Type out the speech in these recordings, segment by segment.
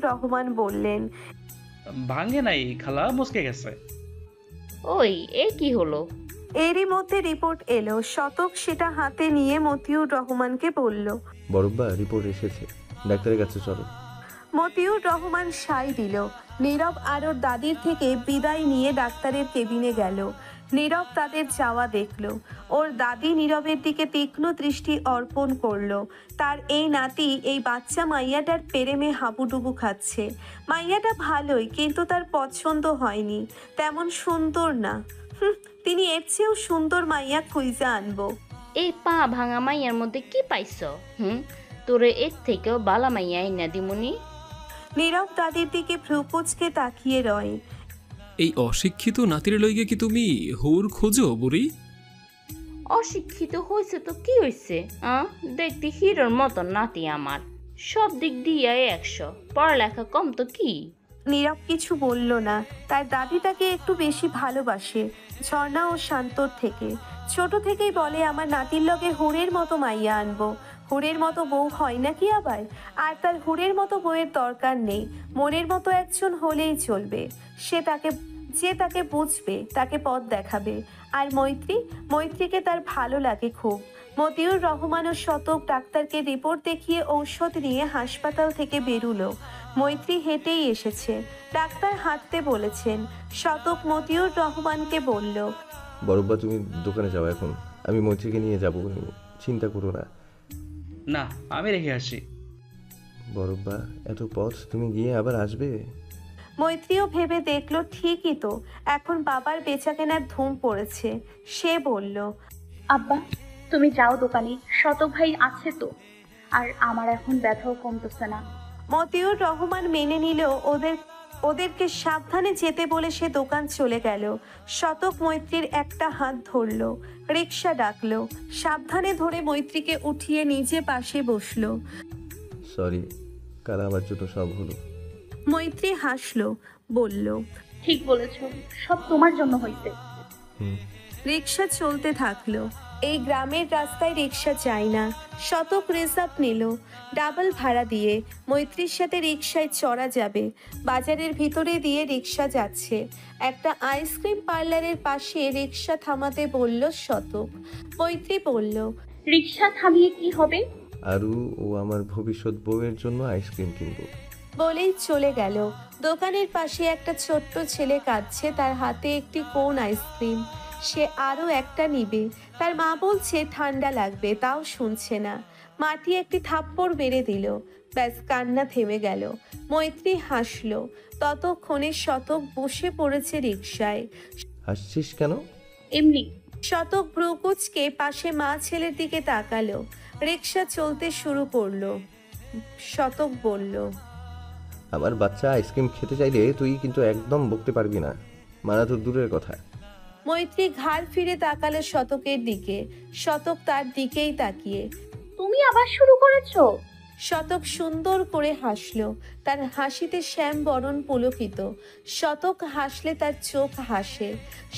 রহমান বললেন। ভাঙে নাই খালা, মুচকে গেছে। ওই এ কি হলো? এরই মধ্যে রিপোর্ট এলো। শতক সেটা হাতে নিয়ে মতিউর রহমানকে বলল। বড়ব্বা, রিপোর্ট এসেছে, ডাক্তারের কাছে চলো। মতিউর রহমান সাই দিল। নীরব আর ওর দাদির থেকে বিদায় নিয়ে ডাক্তারের কেবিনে গেল। নীরব তাদের যাওয়া দেখল। ওর দাদি নীরবের দিকে তীক্ষ্ণ দৃষ্টি অর্পণ করলো। তার এই নাতি এই বাচ্চা মাইয়াটার প্রেমে হাবুডুবু খাচ্ছে। মাইয়াটা ভালোই, কিন্তু তার পছন্দ হয়নি। তেমন সুন্দর না। তিনি এর চেয়েও সুন্দর মাইয়া খুঁজে আনবো। এই পা ভাঙা মাইয়ার মধ্যে কি পাইছ? তোরে এর থেকেও বালা মাইয়া না দিমুনি। নীরব দাদির দিকে ভ্রুকুচকে তাকিয়ে রয়। এই অশিক্ষিত নাতির লইগে কি তুমি হুর খোঁজো বুড়ি? অশিক্ষিত হয়েছে তো কি হয়েছে? দেখতে হিরোর মতন নাতি আমার, সব দিক দিয়ে 100, পড়ালেখা কম তো কি? নীরব কিছু বলল না। তার দাদি তাকে একটু বেশি ভালোবাসে ঝর্ণা ও শান্তর থেকে। ছোট থেকেই বলে, আমার নাতির লগে হুড়ের মতো মাইয়া আনবো। হুড়ের মতো বউ হয় নাকি আবার? আর তার হুড়ের মতো বউয়ের দরকার নেই, মনের মতো একজন হলেই চলবে। যে তাকে বুঝবে, তাকে পথ দেখাবে। আর মৈত্রীকে তার ভালো লাগে খুব। মতিউর রহমান ও শতক ডাক্তারকে রিপোর্ট দেখিয়ে ঔষধ নিয়ে হাসপাতাল থেকে বেরুলো। মৈত্রী হেঁটেই এসেছে। ডাক্তার হাঁটতে বলেছেন। শতক মতিউর রহমানকে বলল, বড়ব্বা, তুমি দোকানে যাও এখন, আমি মৈত্রীকে নিয়ে যাবো, চিন্তা করো না। না, আমি রেখে আসি। বড়ব্বা, এত পথ তুমি গিয়ে আবার আসবে? মৈত্রীও ভেবে দেখলো, ঠিকই তো, এখন বাবার বেচাকেনার ধুম পড়েছে। সে বলল, আব্বা, তুমি যাও দোকানে, শতক ভাই আছে তো। আর আমার এখন ব্যথাও কমতেছে না। মতিউর রহমান মেনে নিল। ওদেরকে সাবধানে যেতে বলে সে দোকান চলে গেল। শতক মৈত্রীর একটা হাত ধরলো, রিক্সা ডাকলো। সাবধানে ধরে মৈত্রীকে উঠিয়ে নিজে পাশে বসলো। সরি, কাল আমার জন্য সব হলো। মৈত্রী হাসলো, বলল, ঠিক বলেছ, সব তোমার জন্য হয়েছে। রিক্সা চলতে থাকলো। এই গ্রামের রাস্তায় রিক্সা যায় না। শতক রিজার্ভ নিল ডাবল ভাড়া দিয়ে। মৈত্রীর সাথে রিক্সায় চড়া যাবে। বাজারের ভিতরে দিয়ে রিক্সা যাচ্ছে। একটা আইসক্রিম পার্লারের পাশে রিক্সা থামাতে বলল শতক। মৈত্রী বলল, রিক্সা থামিয়ে কি হবে? আরু ও আমার ভবিষ্যৎ বউয়ের জন্য আইসক্রিম কিনবো। বলেই চলে গেল। দোকানের পাশে একটা ছোট্ট ছেলে কাঁদছে, তার হাতে একটি কোন আইসক্রিম। সে আরো একটা নিবে। তার মা বলছে ঠান্ডা লাগবে, তাও শুনছে না। মাটি একটি থাপ্পড় মেরে দিল। ব্যাস, কান্না থেমে গেল। মৈত্রী হাসলো। ততক্ষণে শতক বসে পড়েছে রিকশায়। হাসছিস কেন? এমনি। শতক ভ্রুকুচকে পাশে মা ছেলের দিকে তাকালো। রিকশা চলতে শুরু করলো। শতক বলল, আমার বাচ্চা আইসক্রিম খেতে চাইলে তুই কিন্তু একদম বকতে পারবি না, মানা তো দূরের কথা। মৈত্রী ঘাড় ফিরে তাকালো শতকের দিকে। শতক তার দিকেই তাকিয়ে। তুমি আবার শুরু করেছো? শতক সুন্দর করে হাসলো। তার হাসিতে শ্যাম বরণ পুলকিত। শতক হাসলে তার চোখ হাসে।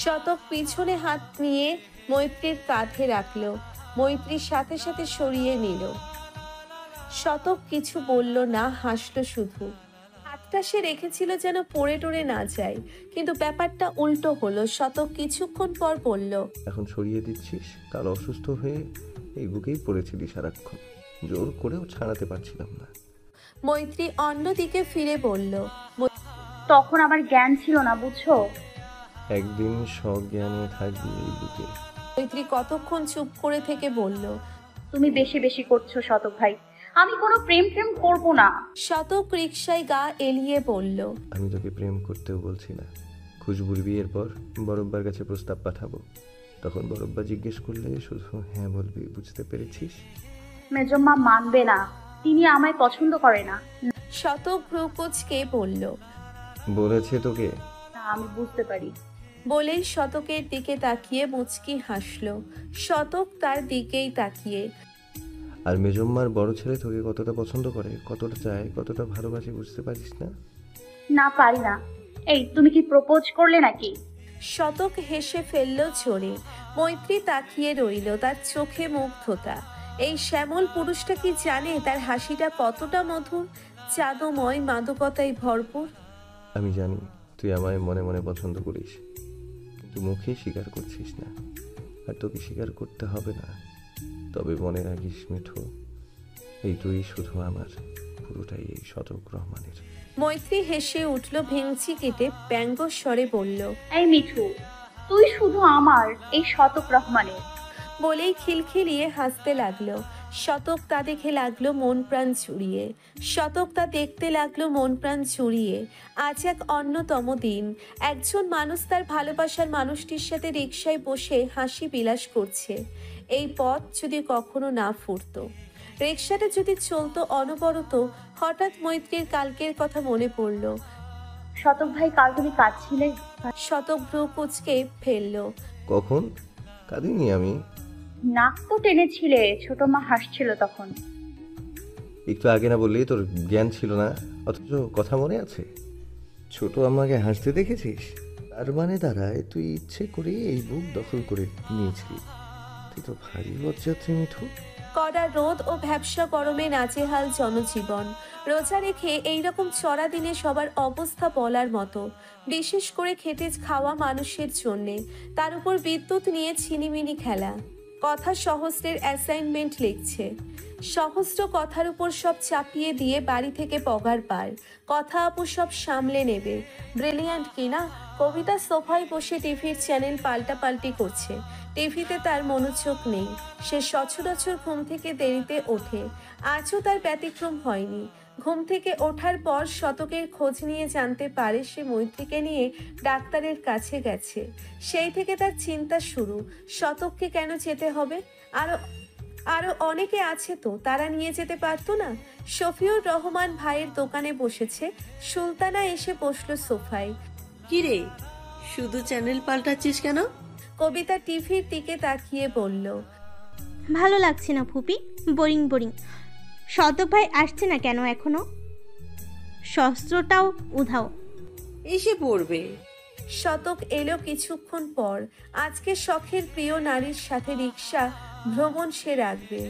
শতক পিছনে হাত নিয়ে মৈত্রীর কাঁধে রাখলো। মৈত্রীর সাথে সাথে সরিয়ে নিল। শতক কিছু বলল না, হাসলো শুধু। হাতটা সে রেখেছিল যেন পড়ে টরে না যায়, কিন্তু ব্যাপারটা উল্টো হলো। শতক কিছুক্ষণ পর বলল, এখন সরিয়ে দিচ্ছিস? কাল অসুস্থ হয়ে এই বুকেই পড়েছিলি সারাক্ষণ, জোর করেও ছাড়াতে পারছিলাম না। মৈত্রী অন্যদিকে ফিরে বলল, তখন আমার জ্ঞান ছিল না, বুঝছো? একদিন সজ্ঞানে থাকবি এই বুকে। মৈত্রী কতক্ষণ চুপ করে থেকে বলল, তুমি বেশি বেশি করছো শতক ভাই, আমি কোনো প্রেম করব না। শতক রিকশায় গা এলিয়ে বলল, আমি তোকে প্রেম করতেও বলছি না। খুশবুর বিয়ের পর বড়ব্বার কাছে প্রস্তাব পাঠাবো, তখন বড়ব্বা জিজ্ঞেস করলে শুধু হ্যাঁ বলবি, বুঝতে পেরেছিস? মেজম্মা মানবে না, তিনি আমায় পছন্দ করে না। শতক ভ্রুকুচকে বলল, বলেছে তোকে? না, আমি বুঝতে পারি। বলেই শতকের দিকে তাকিয়ে মুচকি হাসলো। শতক তার দিকেই তাকিয়ে। আর মেজম্মার বড় ছেলে তোকে কতটা পছন্দ করে, কতটা চায়, কতটা ভালোবাসে, বুঝতে পারিস না? না, পারি না। এই, তুমি কি প্রপোজ করলে নাকি? শতক হেসে ফেলল জোরে। মৈত্রী তাকিয়ে রইল, তার চোখে মুগ্ধতা। এই শ্যামল পুরুষটা কি জানে তার হাসিটা কতটা মধুর? জাদুময়, মাদকতায় ভরপুর। আমি জানি তুই আমায় মনে মনে পছন্দ করিস, কিন্তু মুখে স্বীকার করছিস না। আর তোকে স্বীকার করতে হবে না। তবে মনে রাখিস মিঠু, এই তুই শুধু আমার, পুরোটাই এই শতক রহমানের। মৈত্রী হেসে উঠল ভেঙচি কেটে, ব্যঙ্গ স্বরে বলল, এই মিঠু, তুই শুধু আমার, এই শতক রহমানের। বলেই খিলখিলিয়ে হাসতে লাগলো। শতক তা দেখে লাগলো মন প্রাণ জুড়িয়ে। শতক তা দেখতে লাগলো মন প্রাণ জুড়িয়ে। আজ এক অন্যতম দিন। একজন মানুষ তার ভালোবাসার মানুষটির সাথে রিকশায় বসে হাসি বিলাস করছে। এই পথ যদি কখনো না ফুরতো, রিকশাটা যদি চলতো অনবরত, হঠাৎ মৈত্রীর কালকের কথা মনে পড়ল। শতক ভাই, কাল তুমি কাঁদছিলে। শতক ভ্রু কুচকে ফেললো। কখন? কাঁদিনি আমি। নাক তো টেনেছিলে, ছোট মা হাসছিল তখন। একটু আগে না বললি তোর জ্ঞান ছিল না, অথচ কথা মনে আছে। ছোট আমাকে হাসতে দেখেছিস? তার মানে দাঁড়ায় তুই ইচ্ছে করে এই বুক দখল করে নিয়েছিলি। তুই তো ভারী বজ্জাত্রী মিঠু। কড়া রোদ ও ভ্যাপসা গরমে নাচেহাল জনজীবন। রোজা রেখে এইরকম চড়া দিনে সবার অবস্থা বলার মতো, বিশেষ করে খেটে খাওয়া মানুষের জন্যে। তার উপর বিদ্যুৎ নিয়ে ছিনিমিনি খেলা। কথা সহস্রের অ্যাসাইনমেন্ট লিখছে। সহস্র কথার উপর সব চাপিয়ে দিয়ে বাড়ি থেকে পগার পার। কথা আপু সব সামলে নেবে। ব্রিলিয়ান্ট কিনা? কবিতা সোফায় বসে টিভির চ্যানেল পাল্টাপাল্টি করছে। টিভিতে তার মনোযোগ নেই। সে সচরাচর ঘুম থেকে দেরিতে ওঠে। আজও তার ব্যতিক্রম হয়নি। ঘুম থেকে ওঠার পর শতকের খোঁজ নিয়ে জানতে পারে সে মৈত্রীকে নিয়ে ডাক্তারের কাছে গেছে। সেই থেকে তার চিন্তা শুরু, শতককে কেন যেতে হবে? আরো অনেকে আছে তো, তারা নিয়ে যেতে পারতো না? শফিউর রহমান ভাইয়ের দোকানে বসেছে। সুলতানা এসে বসলো সোফায়। কিরে, শুধু চ্যানেল পাল্টাচ্ছিস কেন? কবিতা টিভির দিকে তাকিয়ে বলল, ভালো লাগছে না ফুপি, বোরিং বোরিং। শতক ভাই আসছে না কেন এখনো? শস্ত্রটাও উধাও। এসে পড়বে। শতক এলো কিছুক্ষণ পর। আজকে শখের প্রিয় নারীর সাথে রিক্সা ভ্রমণ সে রাখবে।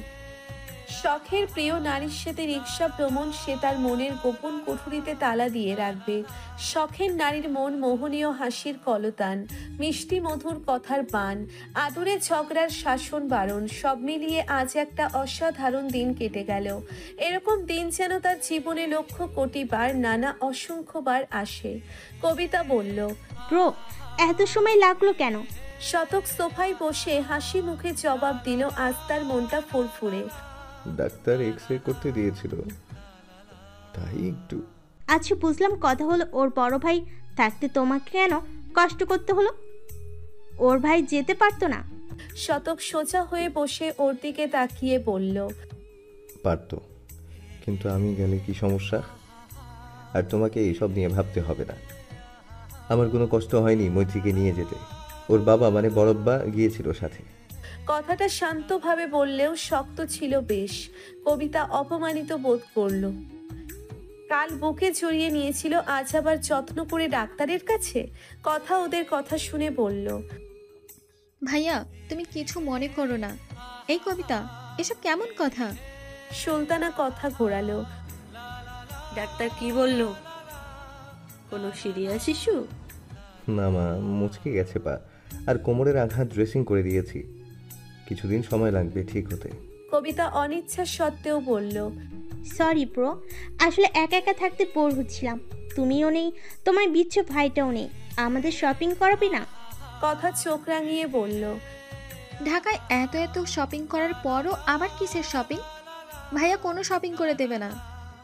শখের প্রিয় নারীর সাথে রিক্সা ভ্রমণ সে তার মনের গোপন কুঠুরিতে তালা দিয়ে রাখবে। শখের নারীর মন মোহনীয় হাসির কলতান, মিষ্টি মধুর কথার বান, আদরে ঝগড়ার শাসন বারণ, সব মিলিয়ে আজ একটা অসাধারণ দিন কেটে গেল। এরকম দিন যেন তার জীবনে লক্ষ কোটি বার, নানা অসংখ্যবার আসে। কবিতা বলল, ব্রো, এত সময় লাগলো কেন? শতক সোফায় বসে হাসি মুখে জবাব দিল, আজ তার মনটা ফুরফুরে। ডাক্তার এক্স-রে করতে দিয়েছিল, তাই একটু। আচ্ছা বুঝলাম, কথা হলো ওর বড় ভাই থাকতে তোমাকে কেন কষ্ট করতে হলো? ওর ভাই যেতে পারতো না? শতক সোজা হয়ে বসে ওর দিকে তাকিয়ে বলল, পারতো, কিন্তু আমি গেলে কি সমস্যা? আর তোমাকে এইসব নিয়ে ভাবতে হবে না। আমার কোনো কষ্ট হয়নি মৈত্রীকে নিয়ে যেতে। ওর বাবা মানে বড়ব্বা গিয়েছিল সাথে। কথাটা শান্তভাবে বললেও শক্ত ছিল বেশ। কবিতা অপমানিত বোধ করল। কাল বুকে জড়িয়ে নিয়েছিল, আজ আবার যত্ন করে ডাক্তারের কাছে। কথা ওদের কথা শুনে বলল, ভাইয়া তুমি কিছু মনে করো না। এই কবিতা, এসব কেমন কথা? সুলতানা কথা ঘোরালো। ডাক্তার কি বললো? কোনো সিরিয়াস ইস্যু? না মা, মুচকে গেছে পা, আর কোমরের আঘাত ড্রেসিং করে দিয়েছি। কিছুদিন সময় লাগবে ঠিক হতে। কবিতা অনিচ্ছা সত্ত্বেও বলল, সরি ব্রো, আসলে একা একা থাকতে বোর হচ্ছিলাম। তুমিও নেই, তোমার বিচ্ছু ভাইটাও নেই। আমাদের শপিং করাবি না? কথা চোখ রাঙিয়ে বলল, ঢাকায় এত এত শপিং করার পরও আবার কিসের শপিং? ভাইয়া কোনো শপিং করে দেবে না।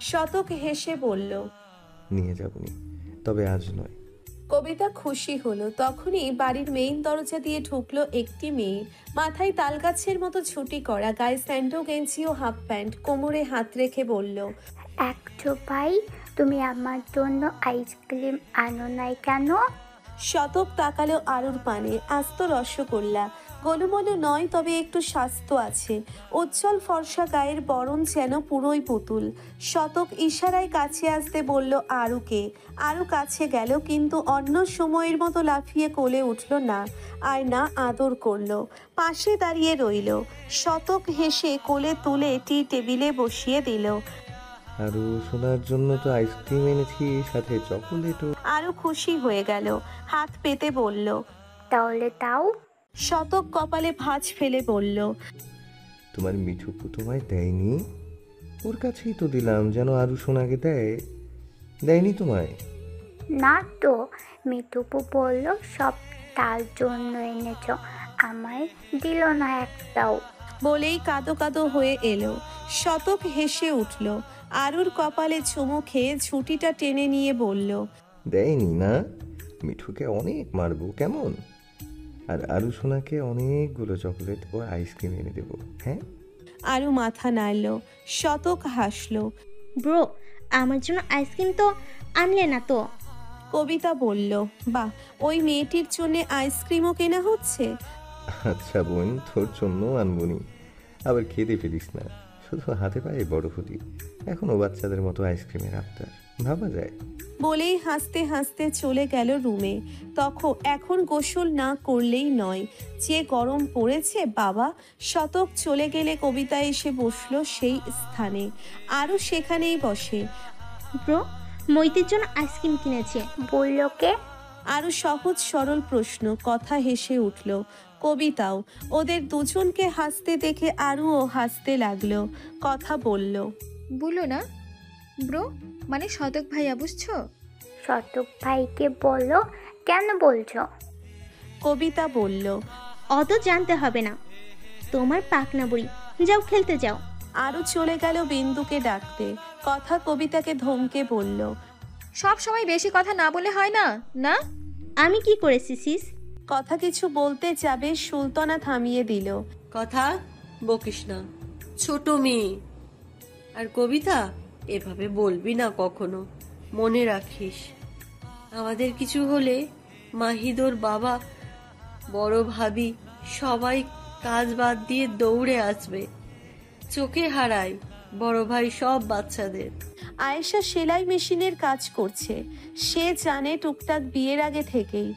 শতক হেসে বলল, নিয়ে যাবনি, তবে আজ নয়। কবিতা খুশি হলো। তখনই বাড়ির মেইন দরজা দিয়ে ঢুকলো একটি মেয়ে। মাথায় তালগাছের মতো ছুটি করা, গায়ে স্যান্ডো গেঞ্জি ও হাফ প্যান্ট, কোমরে হাত রেখে বলল, একটু ভাই, তুমি আমার জন্য আইসক্রিম আনো নাই কেন? শতক তাকালো আরুর পানে। আস্ত রসগোল্লা, গোলুমলু নয়, তবে একটু স্বাস্থ্য আছে। উজ্জ্বল ফর্সা গায়ের বরণ যেন পুরোই পুতুল। শতক ইশারায় কাছে আসতে বলল আরুকে। আরু কাছে গেল, কিন্তু অন্য সময়ের মতো লাফিয়ে কোলে উঠল না, আর না আদর করলো। পাশে দাঁড়িয়ে রইল। শতক হেসে কোলে তুলে টি টেবিলে বসিয়ে দিল। আরও শোনার জন্য তো আইসক্রিম এনেছি, সাথে চকোলেটও। আরও খুশি হয়ে গেল, হাত পেতে বলল। তাহলে তাও শতক কপালে ভাঁজ ফেলে বলল। তোমার মিঠুপু তোমায় দেয়নি? ওর কাছেই তো দিলাম, যেন আরও সোনাকে দেয়। দেয়নি তোমায়? না তো, মিঠুপু বলল সব তার জন্য এনেছ, আমায় দিল না একটাও। বলেই কাঁদো কাঁদো হয়ে এলো। শতক হেসে উঠল, আরুর কপালে চুমু খেয়ে ঝুঁটিটা টেনে নিয়ে বলল। দেয়নি না? মিঠুকে অনেক মারবো কেমন, আর আরু সোনাকে অনেকগুলো চকোলেট ও আইসক্রিম এনে দেবো। হ্যাঁ? আরু মাথা নাড়ল, শতক হাসল। ব্রো, আমার জন্য আইসক্রিম তো আনলে না তো? কবিতা বলল। বাহ, ওই মেয়েটির জন্য আইসক্রিমও কেনা হচ্ছে। আচ্ছা বোন, তোর জন্য আনবনি, আবার খেতে ফেলিস না। শুধু হাতে পায়ে বড় হলি, এখনও বাচ্চাদের মতো আইসক্রিমের আবদার, ভাবা যায়? বলেই হাসতে হাসতে চলে গেল রুমে। এখন গোসল না করলেই নয়, যে গরম পড়েছে বাবা। শতক চলে গেলে কবিতা এসে বসলো সেই স্থানে, আরও সেখানেই বসে। ব্রো, মইতির জন্য আইসক্রিম কিনেছে। বলল কে? আরও সহজ সরল প্রশ্ন, কথা হেসে উঠল কবিতাও। ওদের দুজনকে হাসতে দেখে আরুও হাসতে লাগলো, কথা বলল। বলো না ব্রো, মানে শতক ভাইয়া, বুঝছো? শতক ভাইকে বলো। কেন বলছো? কবিতা বলল। অত জানতে হবে না, তোমার পাকনা বুড়ি, যাও খেলতে যাও। আরও চলে গেল বিন্দুকে ডাকতে, কথা কবিতাকে ধমকে বলল। সব সময় বেশি কথা না বলে হয় না? না, আমি কি করেছি সিস? কথা কিছু বলতে যাবে, সুলতানা থামিয়ে দিল। কথা বকিস না, ছোট মেয়ে। আর কবিতা, এভাবে বলবি না কখনো, মনে রাখিস। আমাদের কিছু হলে মাহিদোর বাবা, বড় ভাবি সবাই কাজ বাদ দিয়ে দৌড়ে আসবে। চোখে হারায় বড় ভাই সব বাচ্চাদের। আয়েশা সেলাই মেশিনের কাজ করছে, সে জানে টুকটাক বিয়ের আগে থেকেই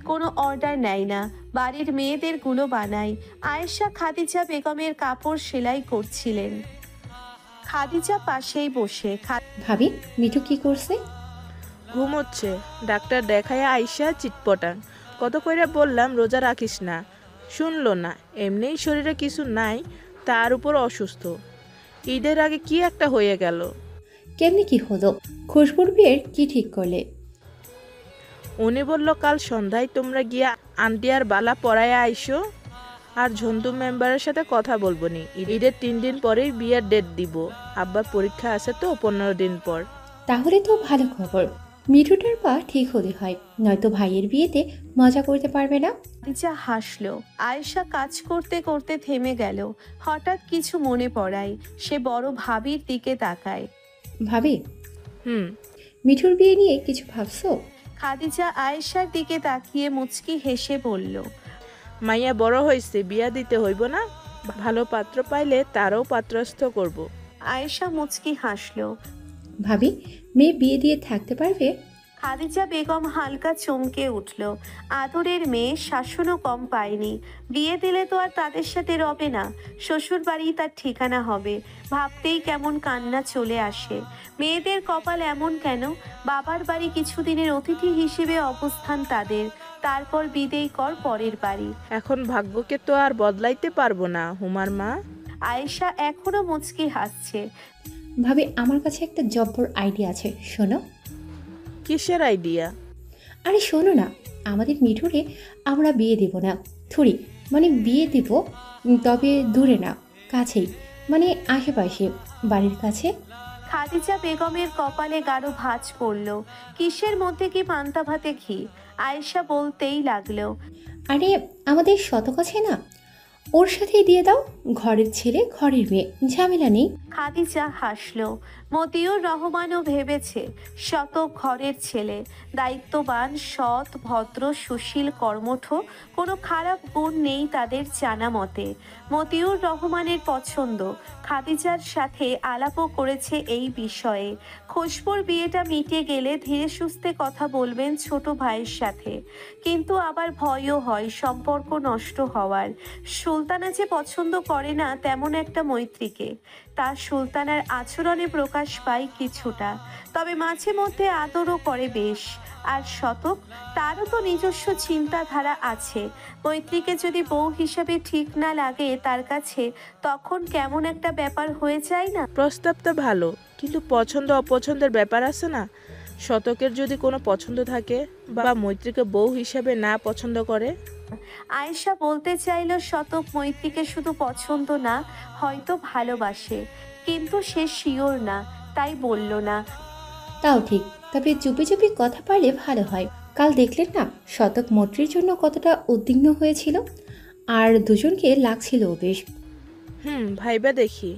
কোনো অর্ডার নেয় না, বাড়ির মেয়েদের গুলো বানায়। আয়েশা খাদিজা বেগমের কাপড় সেলাই করছিলেন, খাদিজা পাশেই বসে। ভাবি, মিঠু কি করছে? ঘুমোচ্ছে। ডাক্তার দেখায় আইসা চিটপটাং। কত কইরা বললাম রোজা রাখিস না, শুনলো না। এমনিই শরীরে কিছু নাই, তার উপর অসুস্থ। ঈদের আগে কি একটা হয়ে গেল। কেমনি কি হলো? খুশবুর বিয়ের কি ঠিক করলে? উনি বলল কাল সন্ধ্যায় তোমরা গিয়া আন্টি আর বালা পড়ায় আইসো, আর ঝন্টু মেম্বারের সাথে কথা বলবো নি। ঈদের 3 দিন পরেই বিয়ের ডেট দিব। আব্বার পরীক্ষা আছে তো 15 দিন পর। তাহলে তো ভালো খবর, মিঠুটার পা ঠিক হতে হয়, নয়তো ভাইয়ের বিয়েতে মজা করতে পারবে না। খাদিজা হাসলো। আয়েশা কাজ করতে করতে থেমে গেল, হঠাৎ কিছু মনে পড়ায় সে বড় ভাবির দিকে তাকায়। ভাবি, মিঠুর বিয়ে নিয়ে কিছু ভাবছো? খাদিজা আয়েশার দিকে তাকিয়ে মুচকি হেসে বলল। মাইয়া বড় হয়েছে, বিয়া দিতে হইব না? ভালো পাত্র পাইলে তারও পাত্রস্থ করব। আয়েশা মুচকি হাসলো। ভাবি, মেয়ে বিয়ে দিয়ে থাকতে পারবে? খাদিজা বেগম হালকা চমকে উঠল। আদরের মেয়ে, শাসনও কম পায়নি। বিয়ে দিলে তো আর তাদের সাথে রবে না, শ্বশুর বাড়ি তার ঠিকানা হবে। ভাবতেই কেমন কান্না চলে আসে। মেয়েদের কপাল এমন কেন? বাবার বাড়ি কিছুদিনের অতিথি হিসেবে অবস্থান তাদের, তারপর বিদেয় কর পরের বাড়ি। এখন ভাগ্যকে তো আর বদলাইতে পারবো না হুমার মা। আয়েশা এখনো মুচকি হাসছে। ভাবি, আমার কাছে একটা জব্বর আইডিয়া আছে, শোনো। কিসের আইডিয়া? আরে শোনো না, আমাদের মিঠুরে আমরা বিয়ে দেব না, থুড়ি মানে বিয়ে দেব, তবে দূরে না, কাছেই, মানে আশেপাশে, বাড়ির কাছে। খাদিজা বেগমের কপালে গাঢ় ভাঁজ পড়ল। কিসের মধ্যে কি পান্তা ভাতে ঘি? আয়েশা বলতেই লাগলো। আরে আমাদের শতক আছে না, ওর সাথেই দিয়ে দাও, ঘরের ছেলে ঘরের মেয়ে, ঝামেলা নেই। খাদিজা হাসলো। মতিউর রহমানও ভেবেছে শতক ঘরের ছেলে, দায়িত্ববান, সৎ, ভদ্র, সুশীল, কর্মঠ, কোনো খারাপ গুণ নেই তাদের জানা মতে। মতিউর রহমানের পছন্দ। খাদিজার সাথে আলাপও করেছে এই বিষয়ে। খুশবুর বিয়েটা মিটে গেলে ধীরে সুস্থে কথা বলবেন ছোট ভাইয়ের সাথে, কিন্তু আবার ভয়ও হয় সম্পর্ক নষ্ট হওয়ার। সুলতানা যে পছন্দ করে না তেমন একটা মৈত্রীকে। তার সুলতানার আচরণে প্রকাশ পায় কিছুটা, তবে মাঝে মধ্যে আদরও করে বেশ। আর শতক, তারও তো নিজস্ব চিন্তাধারা আছে। মৈত্রীকে যদি বউ হিসাবে ঠিক না লাগে তার কাছে, তখন কেমন একটা ব্যাপার হয়ে যায় না? প্রস্তাবটা ভালো, কিন্তু পছন্দ অপছন্দের ব্যাপার আছে না। শতকের যদি কোনো পছন্দ থাকে বা মৈত্রীকে বউ হিসাবে না পছন্দ করে। আয়েশা বলতে চাইল শতক মৈত্রীকে শুধু পছন্দ না, হয়তো ভালোবাসে, কিন্তু সে শিওর না, তাই বলল না। তাও ঠিক, তবে চুপি চুপি কথা পারলে ভালো হয়। কাল দেখলেন না শতক মৈত্রীর জন্য কতটা উদ্বিগ্ন হয়েছিল, আর দুজনকে লাগছিলও বেশ। ভাইবা দেখি।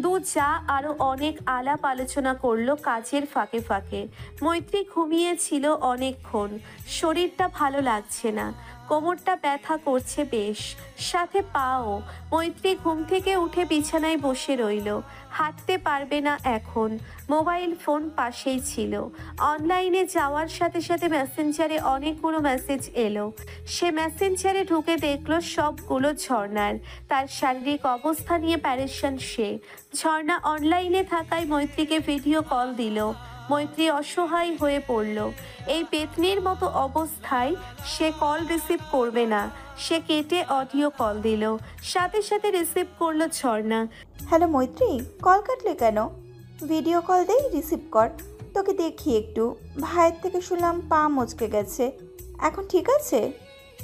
দু যা আরো অনেক আলাপ আলোচনা করলো কাজের ফাঁকে ফাঁকে। মৈত্রী ঘুমিয়েছিল অনেকক্ষণ, শরীরটা ভালো লাগছে না, কোমরটা ব্যথা করছে বেশ, সাথে পাও। মৈত্রী ঘুম থেকে উঠে বিছানায় বসে রইল, হাঁটতে পারবে না এখন। মোবাইল ফোন পাশেই ছিল। অনলাইনে যাওয়ার সাথে সাথে মেসেঞ্জারে অনেকগুলো মেসেজ এলো। সে মেসেঞ্জারে ঢুকে দেখলো সবগুলো ঝর্ণার। তার শারীরিক অবস্থা নিয়ে প্যারেশান সে। ঝর্ণা অনলাইনে থাকায় মৈত্রীকে ভিডিও কল দিল। মৈত্রী অসহায় হয়ে পড়ল। এই পেতনির মতো অবস্থায় সে কল রিসিভ করবে না, সে কেটে অডিও কল দিল। সাথে সাথে রিসিভ করলো ঝর্ণা। হ্যালো মৈত্রী, কল কাটলে কেন? ভিডিও কল দেই, রিসিভ কর। তোকে দেখি একটু, ভাইয়ের থেকে শুনলাম পা মচকে গেছে, এখন ঠিক আছে?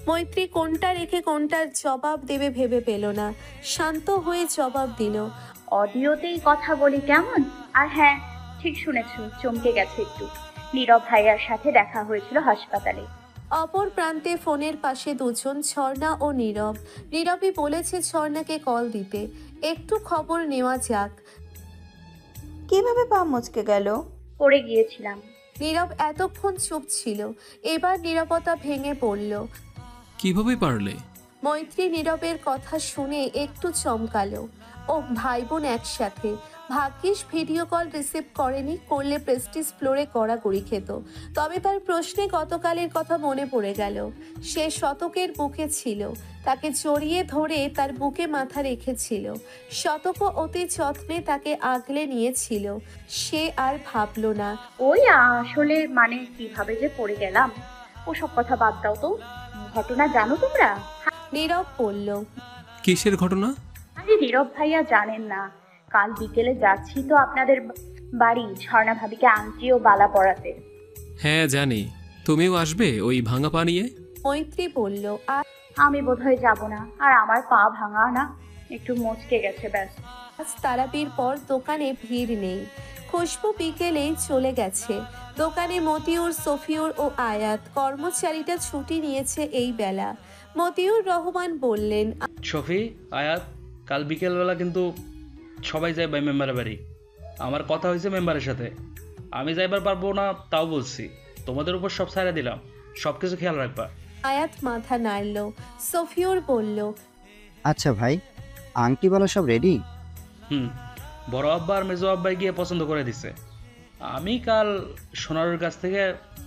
মৈত্রী কোনটা রেখে কোনটার জবাব দেবে ভেবে পেল না, শান্ত হয়ে জবাব দিল। অডিওতেই কথা বলি কেমন? আর হ্যাঁ, ঠিক শুনেছ, চমকে গেছে একটু। নীরব ভাইয়ার সাথে দেখা হয়েছিল হাসপাতালে। অপর প্রান্তে ফোনের পাশে দুজন, ঝর্ণা ও নীরব। নীরবই বলেছে ঝর্ণাকে কল দিতে, একটু খবর নেওয়া যাক। কিভাবে পা মচকে গেল? পড়ে গিয়েছিলাম। নীরব এতক্ষণ চুপ ছিল, এবার নীরবতা ভেঙে পড়ল। কিভাবে পারলে? মৈত্রী নীরবের কথা শুনে একটু চমকালো। ও ভাই বোন একসাথে, ভাগ্যিস ভিডিও কল রিসিভ করেনি, করলে প্রেস্টিজ ফ্লোরে কড়াকড়ি খেত। তবে তার প্রশ্নে গতকালের কথা মনে পড়ে গেল। সে শতকের বুকে ছিল, তাকে জড়িয়ে ধরে তার বুকে মাথা রেখেছিল। শতকও অতি যত্নে তাকে আগলে নিয়েছিল। সে আর ভাবল না। ওই আসলে মানে কিভাবে যে পড়ে গেলাম, ওসব কথা বাদ দাও তো। ঘটনা জানো তোমরা? নীরব বলল। কিসের ঘটনা? আরে নীরব ভাইয়া জানেন না, কাল বিকেলে যাচ্ছি তো আপনাদের বাড়ি ঝর্ণা ভাবিকে আংটি ও বালা পরাতে। হ্যাঁ জানি, তুমিও আসবে ওই ভাঙা পা নিয়ে? মৈত্রী বলল। আর আমি বোধহয় যাব না, আর আমার পা ভাঙা না, একটু মচকে গেছে ব্যাস। আজ তারাবির পর দোকানে ভিড় নেই। খুশবু বিকেলেই চলে গেছে। দোকানে মতিউর, সফিউর ও আয়াত। কর্মচারীটা ছুটি নিয়েছে এই বেলা। মতিউর রহমান বললেন, শফি, আয়াত, কাল বিকেলবেলা কিন্তু সবাই যায় ভাই মেম্বারের বাড়ি। আমার কথা হয়েছে মেম্বারের সাথে, আমি যাইবার পারবো না তাও বলছি। তোমাদের উপর সব ছাড়া দিলাম, সব কিছু খেয়াল রাখবা। আয়াত মাথা নাড়ল। সফিউর বলল, আচ্ছা ভাই, আংটিওয়ালা সব রেডি? বড় আব্বা আর মেজো আব্বাই গিয়ে পছন্দ করে দিছে। আমি কাল সোনারের কাছ থেকে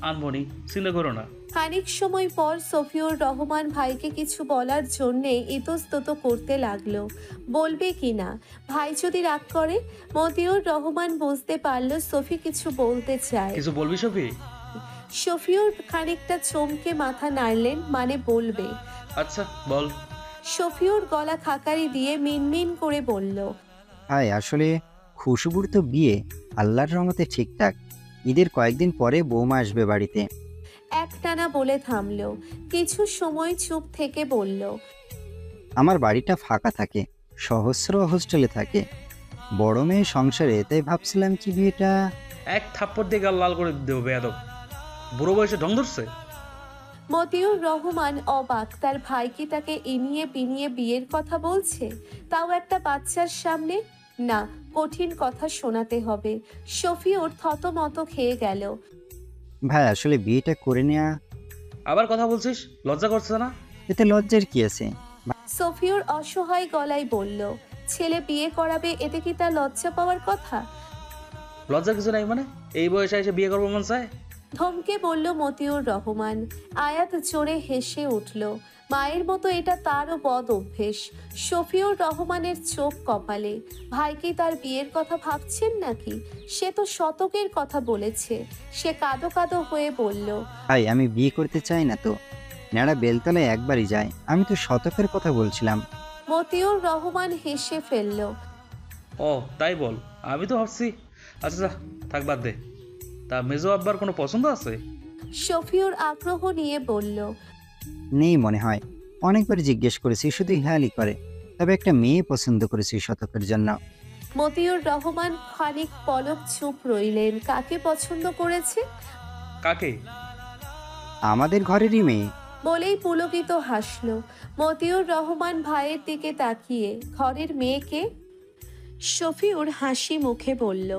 আনবনি, চিন্তা করো না। খানিক সময় পর সফিউর রহমান ভাইকে কিছু বলার জন্যে ইতস্তত করতে লাগলো, বলবে কিনা। ভাই যদি রাগ করে। মতিউর রহমান বুঝতে পারলো সফি কিছু বলতে চায়। কিছু বলবি শফি? সফিউর খানিকটা চমকে মাথা নাড়লেন, মানে বলবে। আচ্ছা বল। সফিউর গলা খাকারি দিয়ে মিনমিন করে বলল, ভাই আসলে খুশবুর তো বিয়ে আল্লাহর রহমতে ঠিকঠাক। ঈদের কয়েকদিন পরে বৌমা আসবে বাড়িতে। একটানা বলে থামলো, কিছু সময় চুপ থেকে বলল, আমার বাড়িটা ফাঁকা থাকে, সহস্র হোস্টেলে থাকে, বড় মেয়ে সংসারে, তাই ভাবছিলাম কি বিয়েটা। এক থাপ্পড় দিয়ে গাল লাল করে দেবো বেয়াদব, বুড়ো বয়সে ঢং ধরছে। মতিউর রহমান অবাক, তার ভাই কি তাকে ইনিয়ে বিনিয়ে বিয়ের কথা বলছে, তাও একটা বাচ্চার সামনে। না, কঠিন কথা শোনাতে হবে। সফিউর থতমত খেয়ে গেল। ভাই আসলে বিয়েটা করে নেয়া। আবার কথা বলছিস, লজ্জা করছে না? এতে লজ্জার কি আছে? সফিউর অসহায় গলায় বলল, ছেলে বিয়ে করাবে, এতে কি তার লজ্জা পাওয়ার কথা? লজ্জার কিছু নাই মানে? এই বয়সে এসে বিয়ে করবো মন চায়? ধমকে বলল মতিউর রহমান। আয়াত জোরে হেসে উঠল। মায়ের মতো এটা তারও বদ অভ্যেস। শফিউর রহমানের চোখ কপালে। ভাই কি তার বিয়ের কথা ভাবছেন নাকি? সে তো শতকের কথা বলেছে। সে কাঁদো কাঁদো হয়ে বলল, ভাই আমি বিয়ে করতে চাই না তো, নেড়া বেলতলায় একবারই যায়, আমি তো শতকের কথা বলছিলাম। মতিউর রহমান হেসে ফেলল। ও তাই বল, আমি তো ভাবছি। আচ্ছা থাক, বাদ দে। তা মেজো আব্বার কোনো পছন্দ আছে? শফিউর আগ্রহ নিয়ে বলল, নেই মনে হয়, অনেকবার জিজ্ঞেস করেছি, শুধু হেয়ালি করে। তবে একটা মেয়ে পছন্দ করেছি শতকের জন্য। মতিউর রহমান খানিক পলক চুপ রইলেন। কাকে পছন্দ করেছে? কাকে? আমাদের ঘরেরই মেয়ে। বলেই পুলকিত হাসল। মতিউর রহমান ভাইয়ের দিকে তাকিয়ে, ঘরের মেয়েকে? শফিউর হাসি মুখে বলল,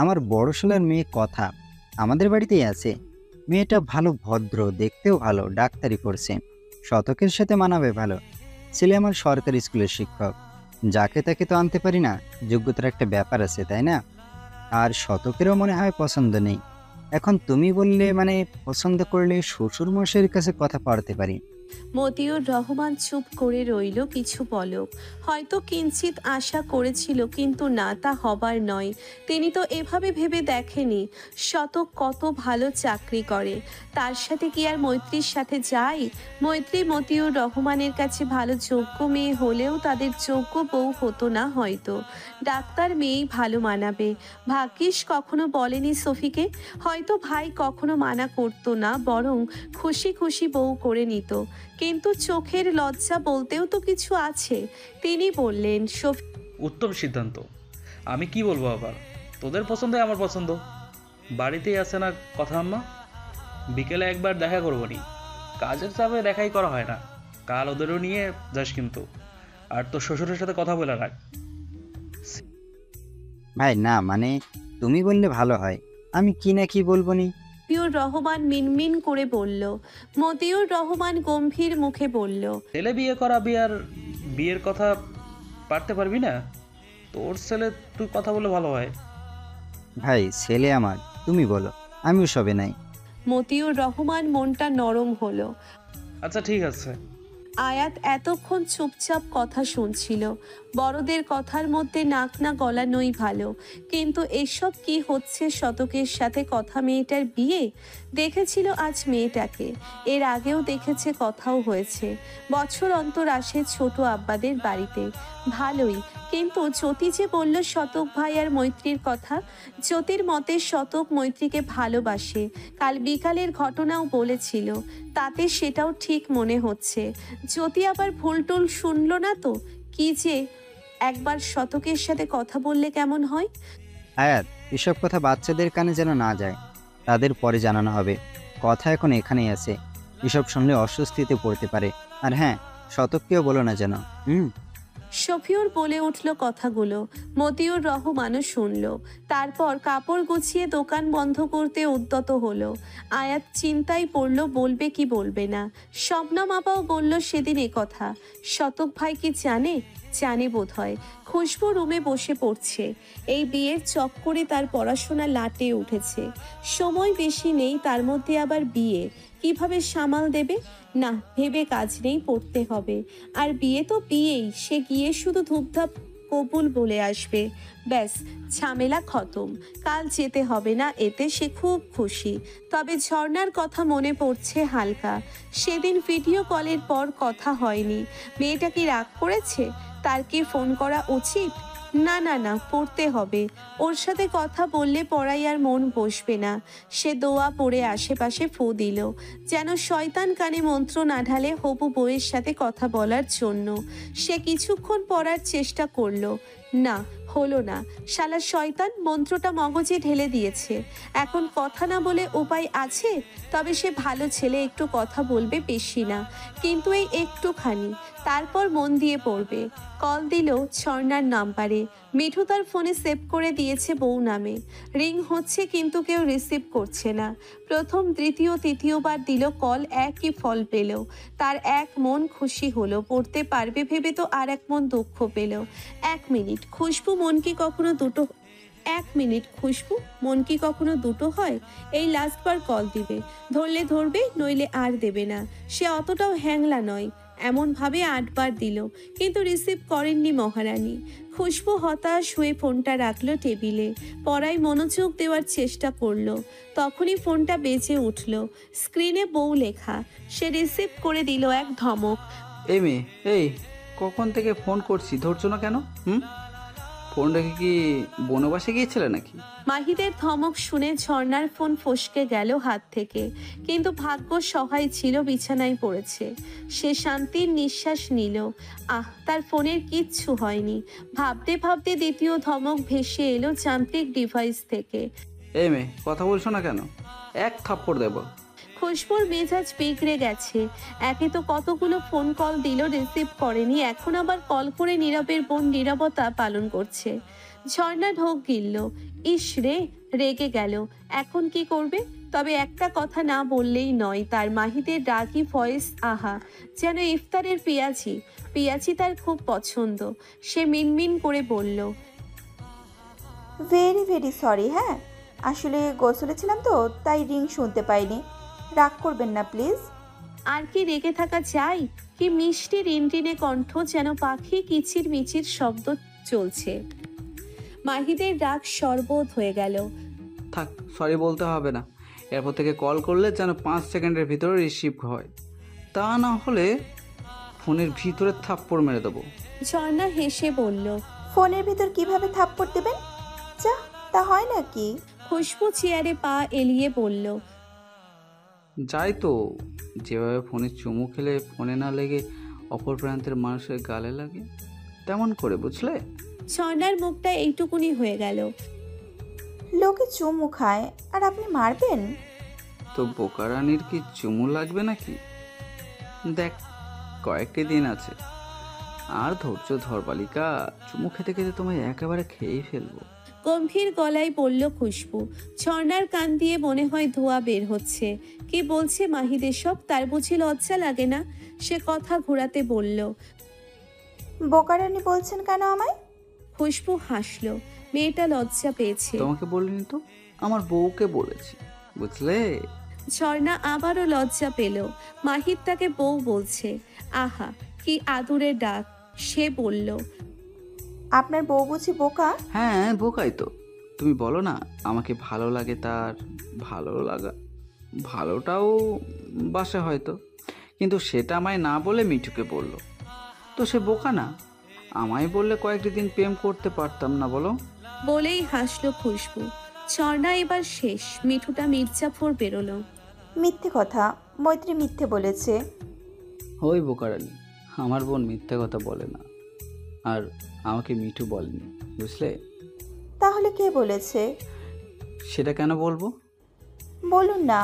আমার বড় শালার মেয়ে কথা, আমাদের বাড়িতেই আছে। মেয়েটা ভালো, ভদ্র, দেখতেও ভালো, ডাক্তারি করছে, শতকের সাথে মানাবে ভালো। ছেলে আমার সরকারি স্কুলের শিক্ষক, যাকে তাকে তো আনতে পারি না, যোগ্যতার একটা ব্যাপার আছে তাই না? আর শতকেরও মনে হয় পছন্দ নেই। এখন তুমি বললে মানে পছন্দ করলে শ্বশুর মশাইয়ের কাছে কথা পাঠাতে পারি। মতিউর রহমান চুপ করে রইল কিছু পলক। হয়তো কিঞ্চিত আশা করেছিল, কিন্তু না, তা হবার নয়। তিনি তো এভাবে ভেবে দেখেনি শতক কত ভালো চাকরি করে। তার সাথে কি আর মৈত্রীর সাথে যায়? মৈত্রী মতিউর রহমানের কাছে ভালো যোগ্য মেয়ে হলেও তাদের যোগ্য বউ হতো না হয়তো। ডাক্তার মেয়েই ভালো মানাবে। ভাগ্যিস কখনো বলেনি সফিকে। হয়তো ভাই কখনো মানা করতো না, বরং খুশি খুশি বউ করে নিত। কিন্তু চোখের লজ্জা বলতেও তো কিছু আছে। তিনি বললেন, উত্তম সিদ্ধান্ত। আমি কি বলবো আবার, তোদের পছন্দই আমার পছন্দ। বাড়িতেই আছে না কথা আম্মা? বিকেলে একবার দেখা করবো নি, কাজের চাপে দেখাই করা হয় না। কাল ওদেরও নিয়ে যাস কিন্তু। আর তোর শ্বশুরের সাথে কথা বলে রাখ। ভাই না, মানে তুমি বললে ভালো হয়, আমি কি না কি বলবো নি। মতিউর রহমান মিনমিন করে বলল। মতিউর রহমান গম্ভীর মুখে বলল, ছেলে বিয়ে করা, বিয়ের কথা পারতে পারবি না? তোর ছেলে তুই কথা বলে ভালো হয়। ভাই ছেলে আমার, তুমি বলো, আমিও সবে নাই। মতিউর রহমান মনটা নরম হলো। আচ্ছা ঠিক আছে। আয়াত এতক্ষণ চুপচাপ কথা শুনছিল। বড়দের কথার মধ্যে নাক না গলানোই ভালো। কিন্তু এসব কি হচ্ছে? শতকের সাথে কথা মেয়েটার বিয়ে? দেখেছিল আজ মেয়েটাকে, এর আগেও দেখেছে, কথাও হয়েছে। বছর অন্তর আসে ছোট আব্বাদের বাড়িতে। ভালোই, কিন্তু জ্যোতি যে বলল শতক ভাই আর মৈত্রীর কথা, জ্যোতির মতে শতক মৈত্রীকে ভালোবাসে। কাল বিকালের ঘটনাও বলেছিল, তাতে সেটাও ঠিক মনে হচ্ছে। জ্যোতি আবার ভুলটুল শুনলো না তো? কি যে একবার শতকের সাথে কথা বললে কেমন হয়? আয়াত, এসব কথা বাচ্চাদের কানে যেন না যায়, তাদের পরে জানানো হবে। কথা এখন এখানেই আছে, এসব শুনলে অস্বস্তিতে পড়তে পারে। আর হ্যাঁ, শতককেও বলো না যেন। শফিউর বলে উঠল কথাগুলো। মতিউর রহমানও শুনল। তারপর কাপড় গুছিয়ে দোকান বন্ধ করতে উদ্যত হলো। আয়াত চিন্তায় পড়ল, বলবে কি বলবে না। শবনম আপাও বলল সেদিন কথা। শতক ভাই কি জানে? জানে বোধ হয়। খুশবু রুমে বসে পড়ছে। এই বিয়ের চক্করে তার পড়াশোনা লাটে উঠেছে। সময় বেশি নেই, তার মধ্যে আবার বিয়ে। কিভাবে সামাল দেবে? না, ভেবে কাজ নেই, পড়তে হবে। আর বিয়ে তো বিয়েই, সে গিয়ে শুধু ধূপধাপ কবুল বলে আসবে, ব্যাস, ঝামেলা খতম। কাল যেতে হবে না, এতে সে খুব খুশি। তবে ঝর্ণার কথা মনে পড়ছে হালকা। সেদিন ভিডিও কলের পর কথা হয়নি। মেয়েটা কি রাগ করেছে? তার কি ফোন করা উচিত? না না না, পড়তে হবে। ওর সাথে কথা বললে পড়াই আর মন বসবে না। সে দোয়া পড়ে আশেপাশে ফু দিল, যেন শয়তান কানে মন্ত্র না ঢালে হবু বউয়ের সাথে কথা বলার জন্য। সে কিছুক্ষণ পড়ার চেষ্টা করলো, না হলো না। শালা শয়তান মন্ত্রটা মগজে ঢেলে দিয়েছে। এখন কথা না বলে উপায় আছে? তবে সে ভালো ছেলে, একটু কথা বলবে, বেশি না, কিন্তু এই একটুখানি। তারপর মন দিয়ে পড়বে। কল দিল ঝর্ণার নাম্বারে। মিঠু তার ফোনে সেভ করে দিয়েছে বউ নামে। রিং হচ্ছে কিন্তু কেউ রিসিভ করছে না। প্রথম, দ্বিতীয়, তৃতীয়বার দিল কল, একই ফল পেল। তার এক মন খুশি হলো, পড়তে পারবে ভেবে তো আর এক মন দুঃখ পেল। 1 মিনিট, খুশবু মন কি কখনো দুটো 1 মিনিট খুশবু, মন কি কখনো দুটো হয়? এই লাস্টবার কল দিবে, ধরলে ধরবে, নইলে আর দেবে না। সে অতটাও হ্যাংলা নয়। এমনভাবে 8 বার দিল, কিন্তু রিসিভ করেননি মহারানী। খুশবু হতাশ হয়ে ফোনটা রাখলো টেবিলে, পড়ায় মনোযোগ দেওয়ার চেষ্টা করলো। তখনই ফোনটা বেজে উঠল, স্ক্রিনে বউ লেখা। সে রিসিভ করে দিল এক ধমক। এই মেয়ে, এই কখন থেকে ফোন করছি, ধরছো না কেন? ফোন রেখে কি বনবাসে গিয়েছিলে নাকি? মাহিদের ধমক শুনে ঝর্ণার ফোন ফসকে গেল হাত থেকে, কিন্তু ভাগ্য সহায় ছিল, বিছানায় পড়েছে। সে শান্তির নিঃশ্বাস নিল। তার ফোনের কিচ্ছু হয়নি। ভাবতে ভাবতে দ্বিতীয় ধমক ভেসে এলো যান্ত্রিক ডিভাইস থেকে। এই মেয়ে, কথা বলছো না কেন? এক থাপ্পড় দেব। খুশবুর মেজাজ বিগড়ে গেছে। একে তো কতগুলো ফোন কল দিল, রিসিভ করেনি, এখন আবার কল করে নীরবের বোন নীরবতা পালন করছে। ঝর্ণা ঢোক গিলল। ইস রে, রেগে গেল। এখন কি করবে? তবে একটা কথা না বললেই নয়, তার মাহিদের রাগী ভয়েস যেন ইফতারের পেঁয়াজি তার খুব পছন্দ। সে মিনমিন করে বলল, ভেরি ভেরি সরি। হ্যাঁ, আসলে গোসলে ছিলাম তো, তাই রিং শুনতে পাইনি। রাগ করবেন না প্লিজ। আর কি রেগে থাকা যায়? কি মিষ্টি রিনটিনে কণ্ঠ, যেন পাখি কিচির মিচির শব্দ চলছে। মাহিদের রাগ শরবত হয়ে গেল। থাক, সরি বলতে হবে না। এরপর থেকে কল করলে যেন 5 সেকেন্ডের ভিতরে রিসিভ হয়, তা না হলে ফোনের ভিতরে থাপ্পড় মেরে দেবো। ঝর্ণা হেসে বলল, ফোনের ভিতর কিভাবে থাপ্পড় দেবেন? যা, তা হয় নাকি? খুশবু চেয়ারে পা এলিয়ে বলল, যাই তো, যেভাবে ফোনে চুমু খেলে ফোনে না লেগে অপর প্রান্তের মানুষের গালে লাগে, তেমন করে, বুঝলে? ঝর্ণার মুখটা এইটুকুনি হয়ে গেল। লোকে চুমু খায় আর আপনি মারবেন? তো বোকারানির কি চুমু লাগবে নাকি? দেখ, কয়েকটি দিন আছে, আর ধৈর্য ধর বালিকা। চুমু খেতে খেতে তোমায় একেবারে খেয়েই ফেলবো। গম্ভীর গলায় বলল খুশবু। ঝর্ণার কান দিয়ে মনে হয় ধোঁয়া বের হচ্ছে। কি বলছে মাহিদ এসব? তার বুঝি লজ্জা লাগে না? সে কথা ঘোরাতে বলল, বোকারানি বলছেন কেন আমায়? খুশবু হাসল। মেয়েটা লজ্জা পেয়েছে। তোমাকে বলিনি তো, আমার বউকে বলেছি, বুঝলে? ঝর্ণা আবারও লজ্জা পেল। মাহিদ তাকে বউ বলছে। কি আদুরের ডাক। সে বলল, আপনার বউ বুঝি বোকা? হ্যাঁ, বোকাই তো। তুমি বলো না আমাকে ভালো লাগে, তার ভালো লাগা ভালোটাও বাসে হয়তো, কিন্তু সেটা আমায় না বলে মিঠুকে বলল, তো সে বোকা না? আমায় বললে কয়েকটি দিন প্রেম করতে পারতাম না, বলো? বলেই হাসলো খুশবু। ঝর্ণা এবার শেষ। মিঠুটা মির্জাফর বেরোলো। মিথ্যে কথা, মৈত্রী মিথ্যে বলেছে। ওই বোকারানি, আমার বোন মিথ্যে কথা বলে না, আর আমাকে মিঠু বলেনি, বুঝলে? তাহলে কে বলেছে? সেটা কেন বলবো? বলুন না।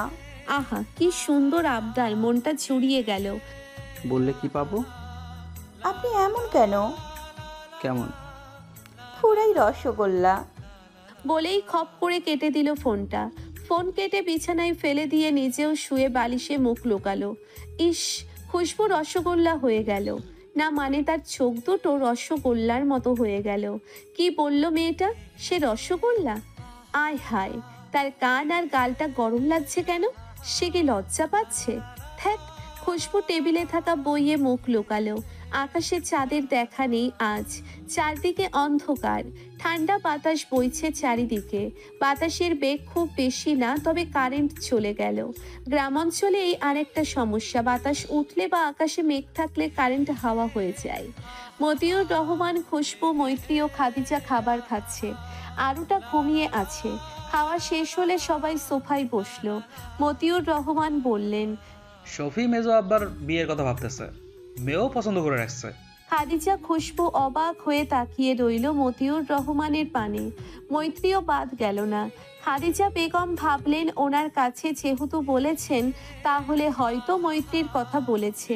কি সুন্দর আবদার, মনটা জুড়িয়ে গেল। বললে কি পাবো? আপনি এমন কেন? কেমন? পুরাই রসগোল্লা। বলেই খপ করে কেটে দিল ফোনটা। ফোন কেটে বিছানায় ফেলে দিয়ে নিজেও শুয়ে বালিশে মুখ লুকালো। ইস, খুশবু রসগোল্লা হয়ে গেল না, মানে তার চোখ দুটো রসগোল্লার মতো হয়ে গেল। কি বলল মেয়েটা? সে রসগোল্লা? আয় হায়, তার কান আর গালটা গরম লাগছে কেন? সে কি লজ্জা পাচ্ছে? ধ্যাৎ। খুশবু টেবিলে থাকা বইয়ে মুখ লুকালো। আকাশে চাঁদের দেখা নেই আজ। চারদিকে অন্ধকার। ঠান্ডা বাতাস বইছে চারিদিকে। বাতাসের বেগ খুব বেশি না, তবে কারেন্ট চলে গেল। গ্রামাঞ্চলে এই আরেকটা সমস্যা, বাতাস উঠলে বা আকাশে মেঘ থাকলে কারেন্ট হাওয়া হয়ে যায়। মতিউর রহমান, খুশবু, মৈত্রী ও খাদিজা খাবার খাচ্ছে। আরুটা ঘুমিয়ে আছে। খাওয়া শেষ হলে সবাই সোফায় বসলো। মতিউর রহমান বললেন, শফি মেজো আব্বার বিয়ের কথা ভাবতেছে, মেয়েও পছন্দ করে রাখছে। খাদিজা খুশবু অবাক হয়ে তাকিয়ে রইল মতিউর রহমানের পানে। মৈত্রীও বাদ গেল না। খাদিজা বেগম ভাবলেন ওনার কাছে যেহেতু বলেছেন, তাহলে হয়তো মৈত্রীর কথা বলেছে।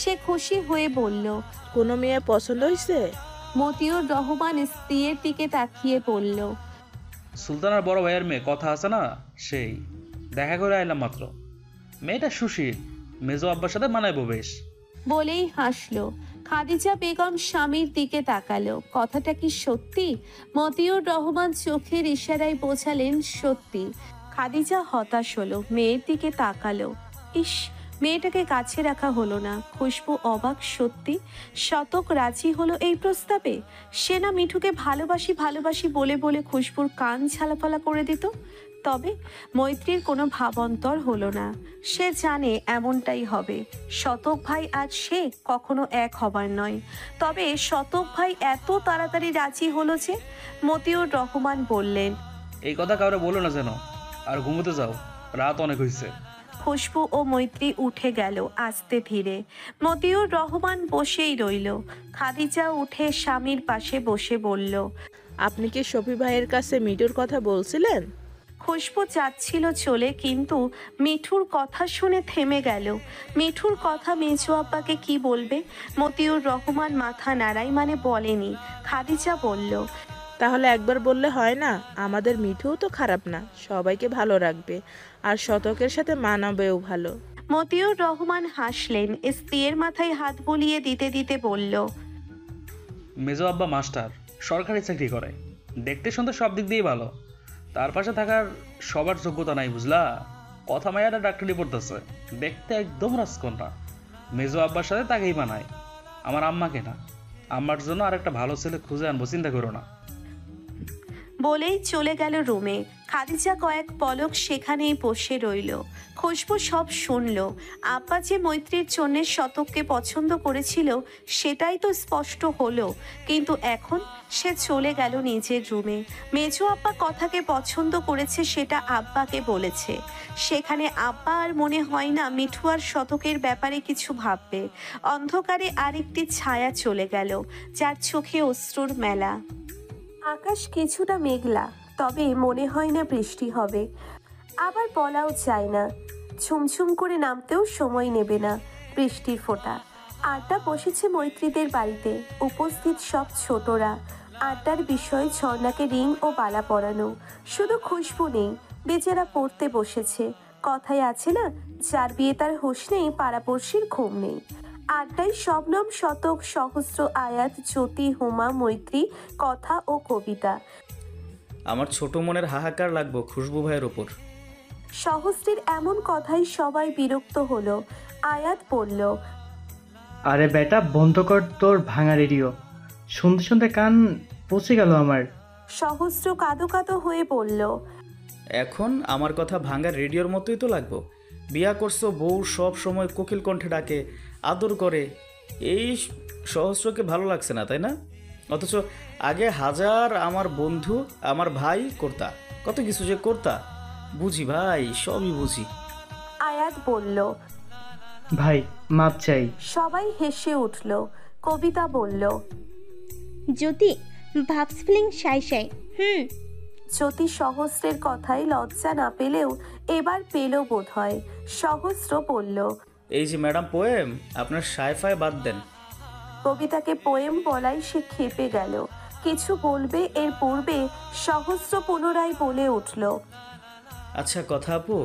সে খুশি হয়ে বলল, কোনো মেয়ে পছন্দ হয়েছে? মতিউর রহমান স্ত্রীর দিকে তাকিয়ে বলল, সুলতানার বড় ভাইয়ের মেয়ে, কথা আছে না, সেই দেখা করে আইলাম মাত্র। মেয়েটা সুশীল, মেজো আব্বার সাথে মানাইবো বেশ। বলেই হাসলো। খাদিজা বেগম স্বামীর দিকে তাকালো। কথাটা কি সত্যি? মতিউর রহমান চোখের ইশারায় বোঝালেন সত্যি। খাদিজা হতাশ হলো, মেয়ের দিকে তাকালো। ইস, মেয়েটাকে কাছে রাখা হলো না। খুশবু অবাক, সত্যি শতক রাজি হলো এই প্রস্তাবে? সে না মিঠুকে ভালোবাসি ভালোবাসি বলে বলে খুশবুর কান ঝালাফালা করে দিত। তবে মৈত্রীর কোনো ভাবান্তর হলো না। সে জানে এমনটাই হবে। শতক ভাই আজ সে কখনো এক হবার নয়। তবে শতক ভাই এত তাড়াতাড়ি রাজি হলো যে? মতিউর রহমান বললেন, এই কথা কাউরে বলো না যেন, আর ঘুমোতে যাও, রাত অনেক হয়েছে। খুশবু ও মৈত্রী উঠে গেল আস্তে ধীরে। মতিউর রহমান বসেই রইল। খাদিজা উঠে স্বামীর পাশে বসে বলল, আপনি কি শফি ভাইয়ের কাছে মিঠুর কথা বলছিলেন? খুশবু যাচ্ছিল চলে, কিন্তু মিঠুর কথা শুনে থেমে গেল। মিঠুর কথা মেজো আব্বাকে কি বলবে? মতিউর রহমান মাথা নাড়াই, মানে বলেনি। খাদিজা বলল, তাহলে একবার বললে হয় না? আমাদের মিঠুও তো খারাপ না, সবাইকে ভালো রাখবে, আর শতকের সাথে মানাবেও ভালো। মতিউর রহমান হাসলেন, স্ত্রীর মাথায় হাত বুলিয়ে দিতে দিতে বলল, মেজো আব্বা মাস্টার, সরকারি চাকরি করে, দেখতে শুনতে সব দিক দিয়েই ভালো। তার পাশে থাকার সবার যোগ্যতা নাই, বুঝলা? কথা মায়াটা ডাক্তারি পড়তেছে, দেখতে একদম রাজকন্যা। মেজো আব্বার সাথে তাকেই বানায়, আমার আম্মাকে না। আম্মার জন্য আর একটা ভালো ছেলে খুঁজে আনবো, চিন্তা করো না। বলেই চলে গেল রুমে। খাদিজা কয়েক পলক সেখানেই বসে রইল। খুশবু সব শুনল। আব্বা যে মৈত্রীর জন্যে শতককে পছন্দ করেছিল সেটাই তো স্পষ্ট হলো, কিন্তু এখন সে চলে গেল নিজের রুমে। মেজো আব্বা কথাকে পছন্দ করেছে সেটা আব্বাকে বলেছে। সেখানে আব্বা আর মনে হয় না মিঠু আর শতকের ব্যাপারে কিছু ভাববে। অন্ধকারে আরেকটি ছায়া চলে গেল, যার চোখে অশ্রুর মেলা। আকাশ কিছুটা মেঘলা, তবে মনে হয় না বৃষ্টি হবে। আবার বলাও যায় না, ঝুমঝুম করে নামতেও সময় নেবে না বৃষ্টির ফোঁটা। আড্ডা বসেছে মৈত্রীদের বাড়িতে, উপস্থিত সব ছোটরা। আড্ডার বিষয় ঝর্ণাকে রিং ও বালা পরানো। শুধু খুশবু নেই, বেচারা পড়তে বসেছে। কথায় আছে না, যার বিয়ে তার হুঁশ নেই, পাড়াপড়শির ঘুম নেই। আড্ডায় শবনম, শতক, সহস্র, আয়াত, জ্যোতি, হুমা, মৈত্রী, কথা ও কবিতা। আমার ছোট মনের হাহাকার লাগবো খুশবু ভাইয়ের ওপর। সহস্রীর এমন কথাই সবাই বিরক্ত হলো। আয়াত বলল, আরে বেটা বন্ধ কর তোর ভাঙা রেডিও, শুনতে শুনতে কান পচে গেল আমার। সহস্র কাঁদো কাঁদো হয়ে বলল, এখন আমার কথা ভাঙা রেডিওর মতোই তো লাগবো। বিয়া করছো, বউ সব সময় কোকিল কণ্ঠে ডাকে, আদর করে, এই সহস্রকে ভালো লাগছে না, তাই না? অথচ আগে হাজার আমার বন্ধু, আমার ভাই করতা, কত কিছু যে করতা। বুঝি ভাই, সবই বুঝি। আয়াত বলল, ভাই মাপ চাই। সবাই হেসে উঠল। কবিতা বলল, জ্যোতি ভাবস ফিলিং সাই সাই। জ্যোতি সহস্রের কথায় লজ্জা না পেলেও এবার পেল বোধ হয়। সহস্র বলল, এই যে ম্যাডাম পোয়েম, আপনার সাইফাই বাদ দেন। কবিতাকে পোয়েম বলাই সে খেপে গেল। কিছু বলবে এর পূর্বে সহস্র পুনরায় বলে উঠল, আচ্ছা কথা আপু,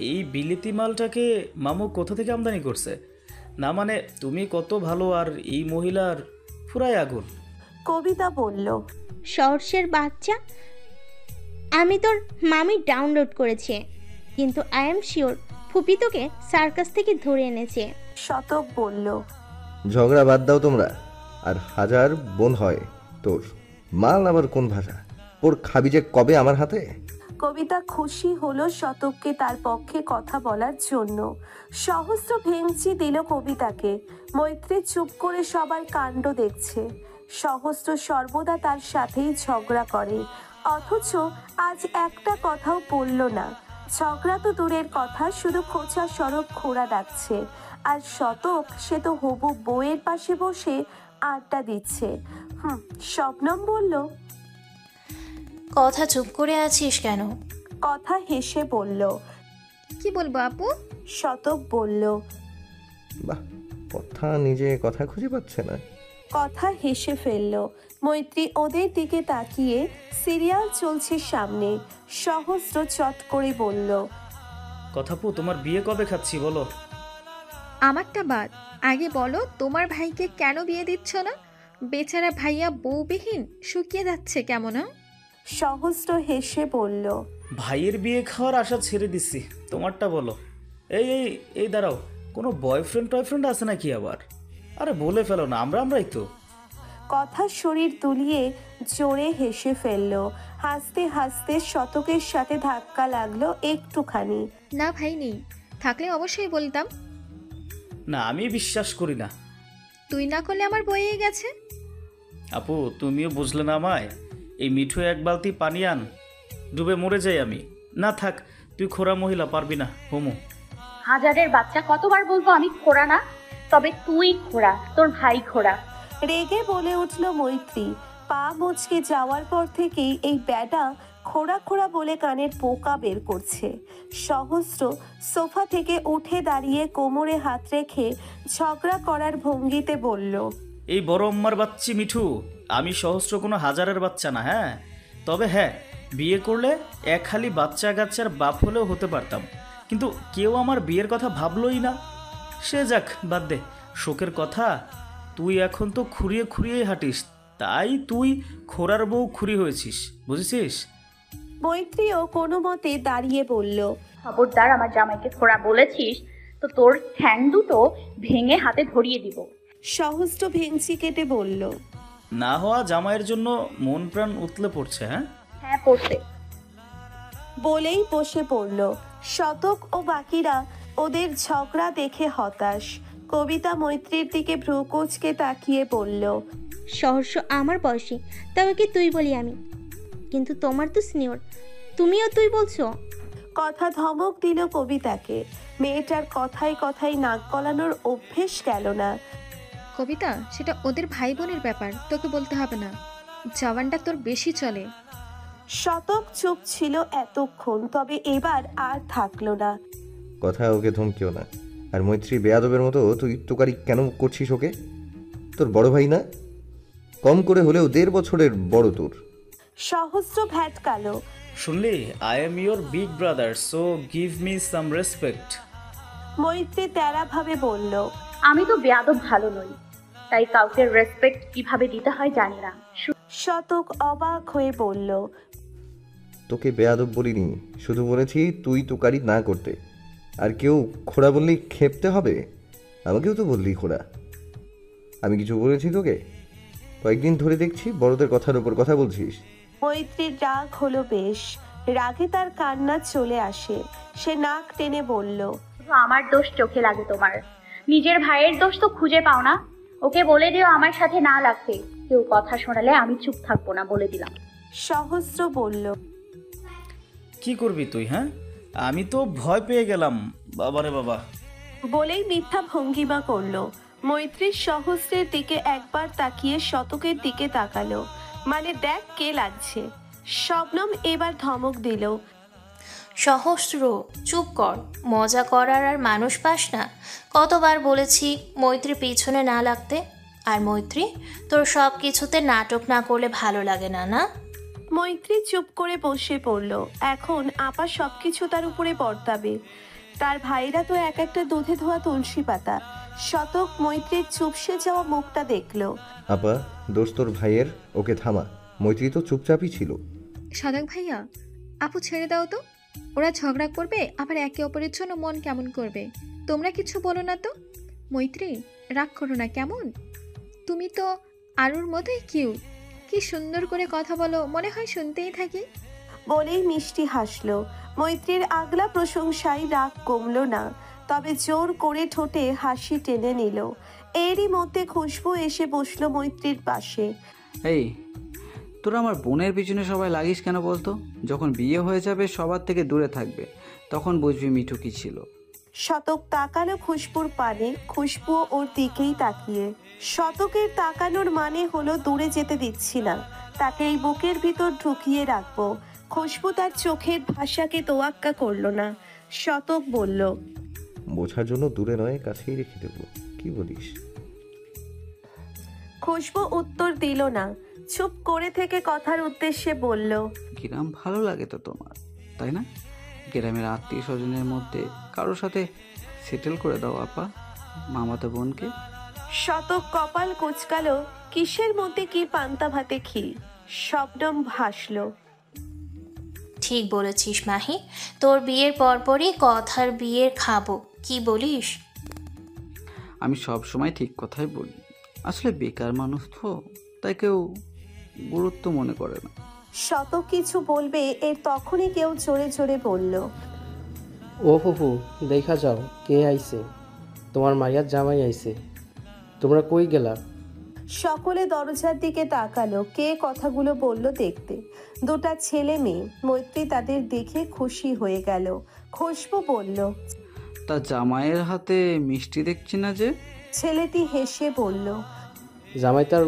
এই বিলিতি মালটাকে মামু কোথা থেকে আমদানি করছে? না মানে তুমি কত ভালো, আর এই মহিলার পুরাই আগুন। কবিতা বলল, সহর্ষের বাচ্চা, আমি তোর মামি ডাউনলোড করেছে, কিন্তু আই এম শিওর ফুপি তোকে সার্কাস থেকে ধরে এনেছে। শতক বলল, ঝগড়া বাদ দাও তোমরা, আর হাজার বোন হয় তোর, মাল আবার কোন ভাষা, ওর খাবি যে কবে আমার হাতে। কবিতা খুশি হলো শতককে তার পক্ষে কথা বলার জন্য। সহস্র ভেঙচি দিল কবিতাকে। মৈত্রী চুপ করে সবার কাণ্ড দেখছে। সহস্র সর্বদা তার সাথেই ঝগড়া করে, অথচ আজ একটা কথাও বলল না। ঝগড়া তো দূরের কথা, শুধু খোঁচা সরব খোঁড়া ডাকছে। আর শতক, সে তো হবু বউয়ের পাশে বসে আড্ডা দিচ্ছে। শবনম বলল, কথা চুপ করে আছিস কেন? কথা হেসে বলল, কি বলবো আপু? শতক বলল, বাহ, কথা নিজে কথা খুঁজে পাচ্ছে না। কথা হেসে ফেলল। মৈত্রী ওদের দিকে তাকিয়ে, সিরিয়াল চলছে সামনে। সহস্র চট করে বলল, কথা আপু, তোমার বিয়ে কবে খাচ্ছি বলো? আমারটা বাদ, আগে বলো তোমার ভাইকে কেন বিয়ে দিচ্ছ না? বেচারা ভাইয়া বউবিহীন শুকিয়ে যাচ্ছে কেমন? সহস্র হেসে বলল, ভাইয়ের বিয়ে খাওয়ার আশা ছেড়ে দিচ্ছি, তোমারটা বলো। এই এই এই দাঁড়াও, কোনো বয়ফ্রেন্ড টয়ফ্রেন্ড আছে নাকি আবার? আরে বলে ফেলো না, আমরাই তো। কথা শরীর দুলিয়ে জোরে হেসে ফেলল। হাসতে হাসতে শতকের সাথে ধাক্কা লাগলো একটুখানি। না ভাই নেই, থাকলে অবশ্যই বলতাম। না, আমি বিশ্বাস করি না। তুই না করলে আমার বইয়ে গেছে। আপু, তুমিও বুঝলে না আমায়। এই মিঠু এক বালতি পানি আন, ডুবে মরে যাই আমি। না থাক, তুই খোরা মহিলা, পারবি না হোমো। হাজারের বাচ্চা, কতবার বলবো আমি খোড়া না? তবে তুই খোড়া, তোর ভাই খোড়া। রেগে বলে উঠল মৈত্রী। পা মুচকে যাওয়ার পর থেকেই এই ব্যাটা খোড়া খোড়া বলে কানের পোকা বের করছে। সহস্র সোফা থেকে উঠে দাঁড়িয়ে কোমরে হাত রেখে ঝগড়া করার ভঙ্গিতে বলল, এই বড় আম্মার বাচ্চি মিঠু, আমি সহস্র কোনো হাজারের বাচ্চা না। হ্যাঁ, তবে হ্যাঁ, বিয়ে করলে এক হালি বাচ্চা কাচ্চার বাপ হলেও হতে পারতাম, কিন্তু কেউ আমার বিয়ের কথা ভাবলই না। সে যাক, বাদ দে শোকের কথা। তুই এখন তো খুঁড়িয়ে খুঁড়িয়েই হাঁটিস, তাই তুই খোরার বউ খুঁড়ি হয়েছিস, বুঝেছিস? মৈত্রীও কোনো মতে দাঁড়িয়ে বলল, খবরদার আমার জামাইকে খোড়া বলেছিস তো তোর ঠ্যাং দুটো ভেঙে হাতে ধরিয়ে দিব। সহস্র ভেঙচি কেটে বলল, না হওয়া জামাইয়ের জন্য মন প্রাণ উতলে পড়ছে। হ্যাঁ হ্যাঁ পড়ছে। বলেই বসে পড়ল। শতক ও বাকিরা ওদের ঝগড়া দেখে হতাশ। কবিতা মৈত্রীর দিকে ভ্রু কুঁচকে তাকিয়ে বলল, সহস্র আমার বয়সী, তবে কি তুই বলি আমি, কিন্তু তোমার তো সিনিয়র, তুমিও তুই বলছো। কথা ধমক দিল কবিতাকে। মেয়েটার কথায় কথায় নাক গলানোর অভ্যেস গেল না। কবিতা, সেটা ওদের ভাই বোনের ব্যাপার, তোকে বলতে হবে না। জওয়ানটা তোর বেশি চলে। শতক চুপ ছিল এতক্ষণ, তবে এবার আর থাকলো না। কথা ওকে ধমকিও না। আর মৈত্রী বেয়াদবের মতো তুই তোকারি কেন করছিস ওকে? তোর বড় ভাই না? কম করে হলেও 1.5 বছরের বড় তোর। সহস্র ভ্যাটকালো। শুনলি, I am your big brother, so give me some respect. মৈত্রী তেরা ভাবে বলল, আমি তো বেয়াদব ভালো নই, তাই কাউকে রেসপেক্ট কিভাবে দিতে হয় জানি না। শতক অবাক হয়ে বলল, তোকে বেয়াদব বলিনি, শুধু বলেছি তুই তোকারি না করতে। আর কেউ খোড়া বললেই খেপতে হবে? আমাকেও তো বললি খোড়া। আমি কিছু বলেছি তোকে? কয়েকদিন ধরে দেখছি বড়দের কথার উপর কথা বলছিস। মৈত্রীর রাগ হলো বেশ। রাগে তার কান্না চলে আসে। সে নাক টেনে বলল, আমার দোষ চোখে লাগে তোমার, নিজের ভাইয়ের দোষ তো খুঁজে পাও না। ওকে বলে দিও আমার সাথে না লাগতে, কেউ কথা শোনালে আমি চুপ থাকবো না, বলে দিলাম। সহস্র বলল, কি করবি তুই? হ্যাঁ, আমি তো ভয় পেয়ে গেলাম, বাবারে বাবা। বলেই মিথ্যা ভঙ্গিমা করলো। মৈত্রীর সহস্রের দিকে একবার তাকিয়ে শতকের দিকে তাকালো, মানে দেখ কে লাগছে। শবনম এবার ধমক দিল, সহস্র চুপ কর, মজা করার আর মানুষ পাস না। কতবার বলেছি মৈত্রী পিছনে না লাগতে। আর মৈত্রী, তোর সব কিছুতে নাটক না করলে ভালো লাগে না, না? মৈত্রী চুপ করে বসে পড়ল। এখন আপা সবকিছু তার উপরে বর্তাবে। তার ভাইরা তো এক একটা দুধে ধোয়া তুলসী পাতা। শতক মৈত্রীর চুপসে যাওয়া মুখটা দেখলো। আপা, দোষ তোর ভাইয়ের, ওকে থামা। মৈত্রী তো চুপচাপই ছিল। সাদাক ভাইয়া, আপু ছেড়ে দাও তো। ওরা ঝগড়া করবে, আবার একে অপরের জন্য মন কেমন করবে। তোমরা কিছু বলো না তো। মৈত্রী, রাগ করো না কেমন। তুমি তো আরুর মতোই কিউট, কি সুন্দর করে কথা বলো, মনে হয় শুনতেই থাকি। বলেই মিষ্টি হাসলো। মৈত্রীর আগলা প্রশংসায় রাগ কমলো না, তবে জোর করে ঠোঁটে হাসি টেনে নিল। এরই মধ্যে খুশবু এসে বসলো মৈত্রীর পাশে। এই, তোরা আমার বোনের পিছনে সবাই লাগিস কেন বলতো? যখন বিয়ে হয়ে যাবে সবার থেকে দূরে থাকবে, তখন বুঝবি মিঠু কি ছিল। শতক তাকালো খুশবুর পানে। খুশবু ওর দিকেই তাকিয়ে। শতকের তাকানোর মানে হলো দূরে যেতে দিচ্ছি না, তাকে এই বুকের ভিতর ঢুকিয়ে রাখবো। খুশবু তার চোখের ভাষাকে তোয়াক্কা করলো না। শতক বলল, বোঝার জন্য দূরে নয়, কাছেই রেখে দেবো, কি বলিস? খুশবু উত্তর দিল না, চুপ করে থেকে কথার উদ্দেশ্যে বলল, গ্রাম ভালো লাগে তো তোমার, তাই না? গ্রামের আত্মীয় স্বজনের মধ্যে কারোর সাথে সেটেল করে দাও আপা। মামাতো বোনকে? শতক কপাল কুচকালো, কিসের মধ্যে কি পান্তা ভাতে ক্ষীর। শবনম ভাসলো। ঠিক বলেছিস মাহি, তোর বিয়ের পরপরই কথার বিয়ের খাবো, কি বলিস? আমি সব সময় ঠিক কথাই বলি, আসলে বেকার মানুষ তো, তাই কেউ গুরুত্ব মনে করে না। শতক কিছু বলবে এর তখনই কেউ জোরে জোরে বলল, ও ফুফু দেখা যাও কে আইছে, তোমার মাইয়ার জামাই আইছে, তোমরা কই গেলা? সকলে দরজার দিকে তাকালো, কে কথাগুলো বলল দেখতে। দুটা ছেলে মেয়ে। মৈত্রী তাদের দেখে খুশি হয়ে গেল। খুশবু বলল, তা জামাইয়ের হাতে মিষ্টি দেখছি না যে? ছেলেটি হেসে বলল, জামাই তার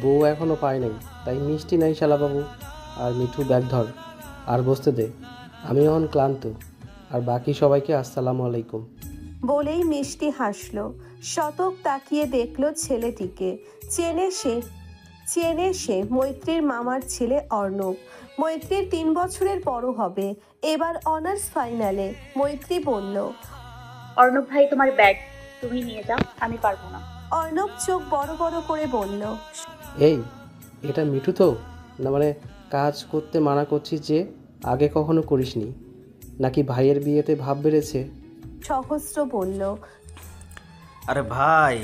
বউ এখনো পায় নাই, তাই মিষ্টি নাই শালাবাবু। আর মিঠু ব্যাগ ধর আর বসতে দে, আমি এখন ক্লান্ত। আর বাকি সবাইকে আসসালামু আলাইকুম বলেই মিষ্টি হাসলো। শতক তাকিয়ে দেখলো ছেলেটিকে। চেনে সে মৈত্রীর মামার ছেলে অর্ণব। মৈত্রীর 3 বছরের বড় হবে, এবার অনার্স ফাইনালে। মৈত্রী বলল, অর্ণব ভাই তোমার ব্যাগ তুমি নিয়ে যাও, আমি পারবো না। অর্ণব চোখ বড় বড় করে বলল, এই এটা মিঠু তো না? মানে কাজ করতে মানা করছিস যে, আগে কখনো করিসনি নাকি ভাইয়ের বিয়েতে ভাব বেড়েছে? সহস্র বলল, আরে ভাই,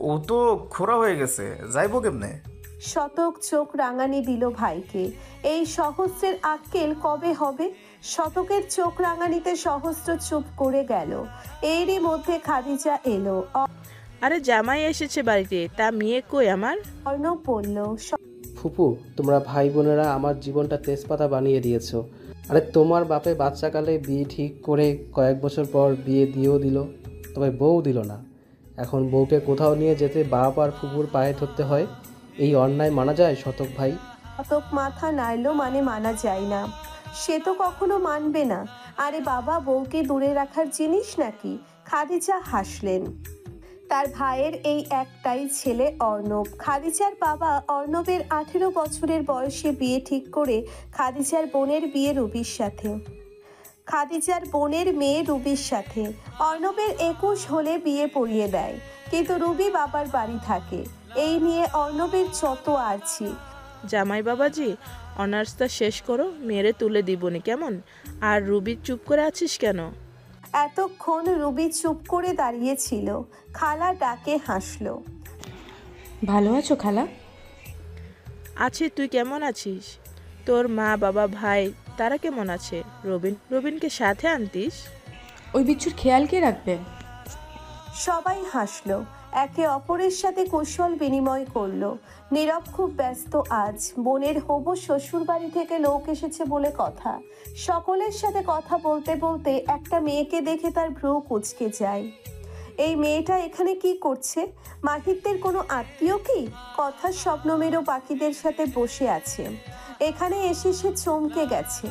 ও তো খোরা হয়ে গেছে, যাইবো কেমনে? শতক চোখ রাঙানি দিল ভাইকে। এই সহস্রের আক্কেল কবে হবে? শতকের চোখ রাঙানিতে সহস্র চুপ করে গেল। এরই মধ্যে খাদিজা এলো। আরে জামাই এসেছে বাড়িতে, তা মেয়ে কই আমার? অর্ণব বলল, ফুপু তোমরা ভাই বোনেরা আমার জীবনটা তেজপাতা বানিয়ে দিয়েছো। আরে তোমার বাপে বাচ্চাকালে বিয়ে ঠিক করে কয়েক বছর পর বিয়ে দিয়েও দিল, তবে বউ দিল না। এখন বউকে কোথাও নিয়ে যেতে বাপ আর ফুপুর পায়ে ধরতে হয়। এই অন্যায় মানা যায় শতক ভাই? শতক মাথা নাড়লো, মানে মানা যায় না। সে তো কখনো মানবে না। আরে বাবা, বউকে দূরে রাখার জিনিস নাকি? খাদিজা হাসলেন। তার ভাইয়ের এই একটাই ছেলে অর্ণব। খাদিজার বাবা অর্ণবের 18 বছরের বয়সে বিয়ে ঠিক করে খাদিজার বোনের বিয়ে রুবির সাথে। খাদিজার বোনের মেয়ে রুবির সাথে। অর্ণবের 21 হলে বিয়ে পড়িয়ে দেয়, কিন্তু রুবি বাবার বাড়ি থাকে। এই নিয়ে অর্ণবের যত আরছি। জামাই বাবাজি, অনার্সটা শেষ করো, মেরে তুলে দিবনি কেমন? আর রুবি চুপ করে আছিস কেন? এতক্ষণ রুবি চুপ করে দাঁড়িয়েছিল। খালা ডাকে হাসলো, ভালো আছো খালা? আছি, তুই কেমন আছিস? তোর মা বাবা ভাই তারা কেমন আছে? রবিনকে সাথে আনতিস? ওই বিচ্ছুর খেয়াল কে রাখবে? সবাই হাসলো, একে অপরের সাথে কুশল বিনিময় করলো। নীরব খুব ব্যস্ত আজ। বোনের হবু শ্বশুর বাড়ি থেকে লোক এসেছে বলে কথা। সকলের সাথে কথা বলতে বলতে একটা মেয়েকে দেখে তার ভ্রু কুঁচকে যায়। এই মেয়েটা এখানে কি করছে? মাহিত্যের কোনো আত্মীয় কি? কথা শবনমেরও পাখিদের সাথে বসে আছে। এখানে এসে সে চমকে গেছে।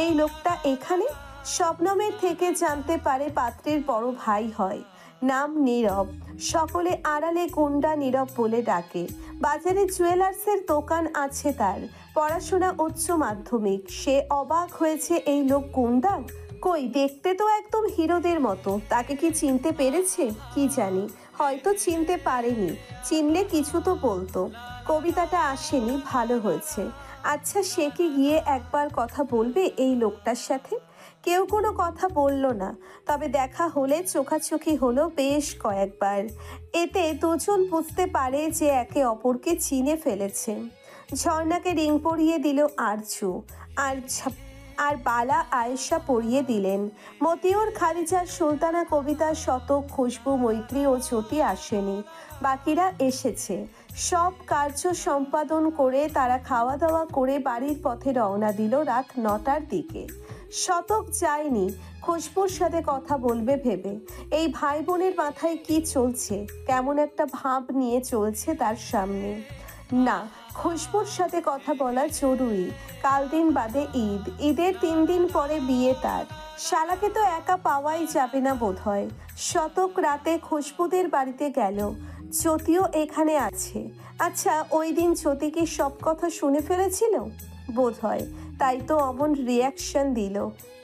এই লোকটা এখানে? শবনমের থেকে জানতে পারে পাত্রের বড় ভাই হয়। নাম নীরব। সকলে আড়ালে গুন্ডা নীরব বলে ডাকে। বাজারে জুয়েলার্সের দোকান আছে তার। পড়াশোনা উচ্চ মাধ্যমিক। সে অবাক হয়েছে এই লোক গুন্ডা। কই, দেখতে তো একদম হিরোদের মতো। তাকে কি চিনতে পেরেছে? কি জানি, হয়তো চিনতে পারেনি। চিনলে কিছু তো বলতো। কবিতাটা আসেনি, ভালো হয়েছে। আচ্ছা, সে কি গিয়ে একবার কথা বলবে এই লোকটার সাথে? কেউ কোনো কথা বলল না, তবে দেখা হলে চোখাচোখি হলো বেশ কয়েকবার। এতে দুজন বুঝতে পারে যে একে অপরকে চিনে ফেলেছে। ঝর্ণাকে রিং পরিয়ে দিল আরজু, আর বালা আয়েশা পরিয়ে দিলেন। মতিউর, খাদিজা, সুলতানা, কবিতা, শতক, খুশবু, মৈত্রী ও জ্যোতি আসেনি। বাকিরা এসেছে। সব কার্য সম্পাদন করে তারা খাওয়া দাওয়া করে বাড়ির পথে রওনা দিল রাত 9টার দিকে। শতক যায়নি, খুশবুর সাথে কথা বলবে ভেবে। এই ভাই বোনের মাথায় কি চলছে? কেমন একটা ভাব নিয়ে চলছে তার সামনে। না, খুশবুর সাথে কথা বলা জরুরি। কাল দিন বাদে ঈদ। ঈদের 3 দিন পরে বিয়ে তার। শালাকে তো একা পাওয়াই যাবে না বোধহয়। শতক রাতে খুশবুদের বাড়িতে গেল। জ্যোতিও এখানে আছে। আচ্ছা, ওই দিন জ্যোতি কি সব কথা শুনে ফেলেছিল? বোধহয়। তাই তো অমন রিয়াকশন দিল।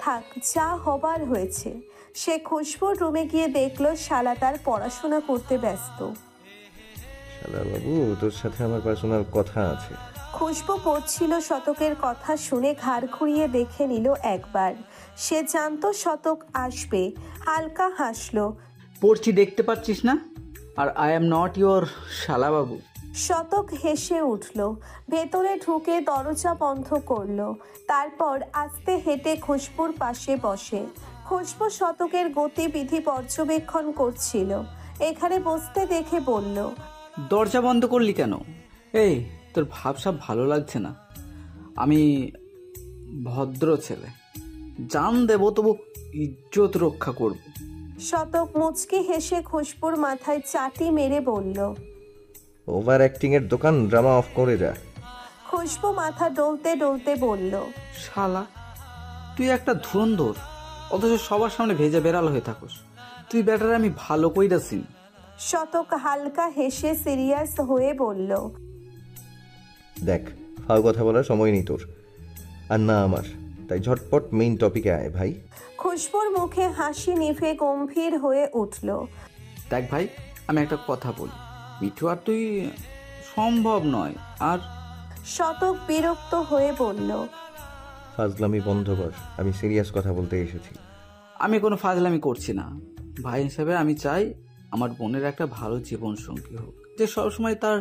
থাক, যা হবার হয়েছে। সে খুশবুর রুমে গিয়ে দেখলো শালা তার পড়াশোনা করতে ব্যস্ত। শালা বাবু, তোর সাথে আমার পার্সোনাল কথা আছে। খুশবু পড়ছিল শতকের কথা শুনে ঘাড় ঘুরিয়ে দেখে নিল একবার। সে জানতো শতক আসবে। হালকা হাসলো। পড়ছি দেখতে পাচ্ছিস না? আর আই এম নট ইয়োর শালাবাবু। শতক হেসে উঠল। ভেতরে ঢুকে দরজা বন্ধ করলো। তারপর আস্তে হেঁটে খুশবুর পাশে বসে। খুশবু শতকের গতিবিধি পর্যবেক্ষণ করছিল। এখানে বসতে দেখে বলল, দরজা বন্ধ করলি কেন? এই, তোর ভাবসাব ভালো লাগছে না। আমি ভদ্র ছেলে, জান দেব, তবু ইজ্জত রক্ষা করব। শতক মুচকি হেসে খুশবুর মাথায় চাটি মেরে বলল, ওভার অ্যাক্টিং এর দোকান, ড্রামা অফ করে যা। খুশবু মাথা ডলতে ডলতে বলল, শালা, তুই একটা ধুরন্ধর, অথচ সবার সামনে ভেজা বেড়াল হয়ে থাকস। তুই ব্যাটারে আমি ভালো কইরা চিনি। শতক হালকা হেসে সিরিয়াস হয়ে বলল, দেখ, ফাও কথা বলার সময় নেই তোর, আর না আমার। তাই ঝটপট মেইন টপিকে আয় ভাই। খুশবুর মুখে হাসি নিভে গম্ভীর হয়ে উঠল। দেখ ভাই, আমি একটা কথা বলি, মিঠু আর তুই সম্ভব নয়। আর শতক বিরক্ত হয়ে বলল, ফাজলামি বন্ধ কর, আমি সিরিয়াস কথা বলতে এসেছি। আমি কোনো ফাজলামি করছি না। ভাই হিসেবে আমি চাই আমার বোনের একটা ভালো জীবন সঙ্গী হোক, যে সবসময় তার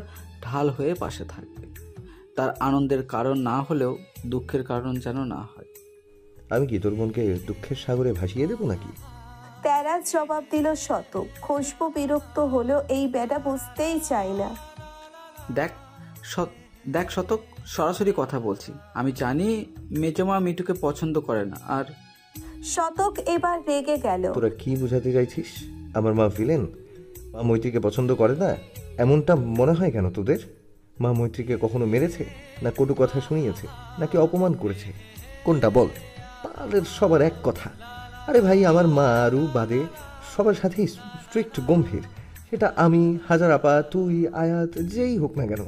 ঢাল হয়ে পাশে থাকবে। তার আনন্দের কারণ না হলেও দুঃখের কারণ যেন না হয়। আমি কি তোর বোনকে দুঃখের সাগরে ভাসিয়ে দেবো নাকি? তেরা জবাব দিল শতক। খুশবু বিরক্ত হলো, এই বেটা বুঝতেই চায় না। দেখ শতক, সরাসরি কথা বলছি। আমি জানি মেজমা মিঠুকে পছন্দ করে না। আর শতক এবার রেগে গেল। তোরা কি বোঝাতে চাইছিস? আমার মা ভিলেন? মা মৈত্রীকে পছন্দ করে না এমনটা মনে হয় কেন তোদের? মা মৈত্রীকে কখনো মেরেছে, না কটু কথা শুনিয়েছে, নাকি অপমান করেছে? কোনটা বল? তাদের সবার এক কথা। আরে ভাই, আমার মা আরু বাদে সবার সাথেই স্ট্রিক্ট গম্ভীর। সেটা আমি, হাজার আপা, তুই, আয়াত, যেই হোক না কেন।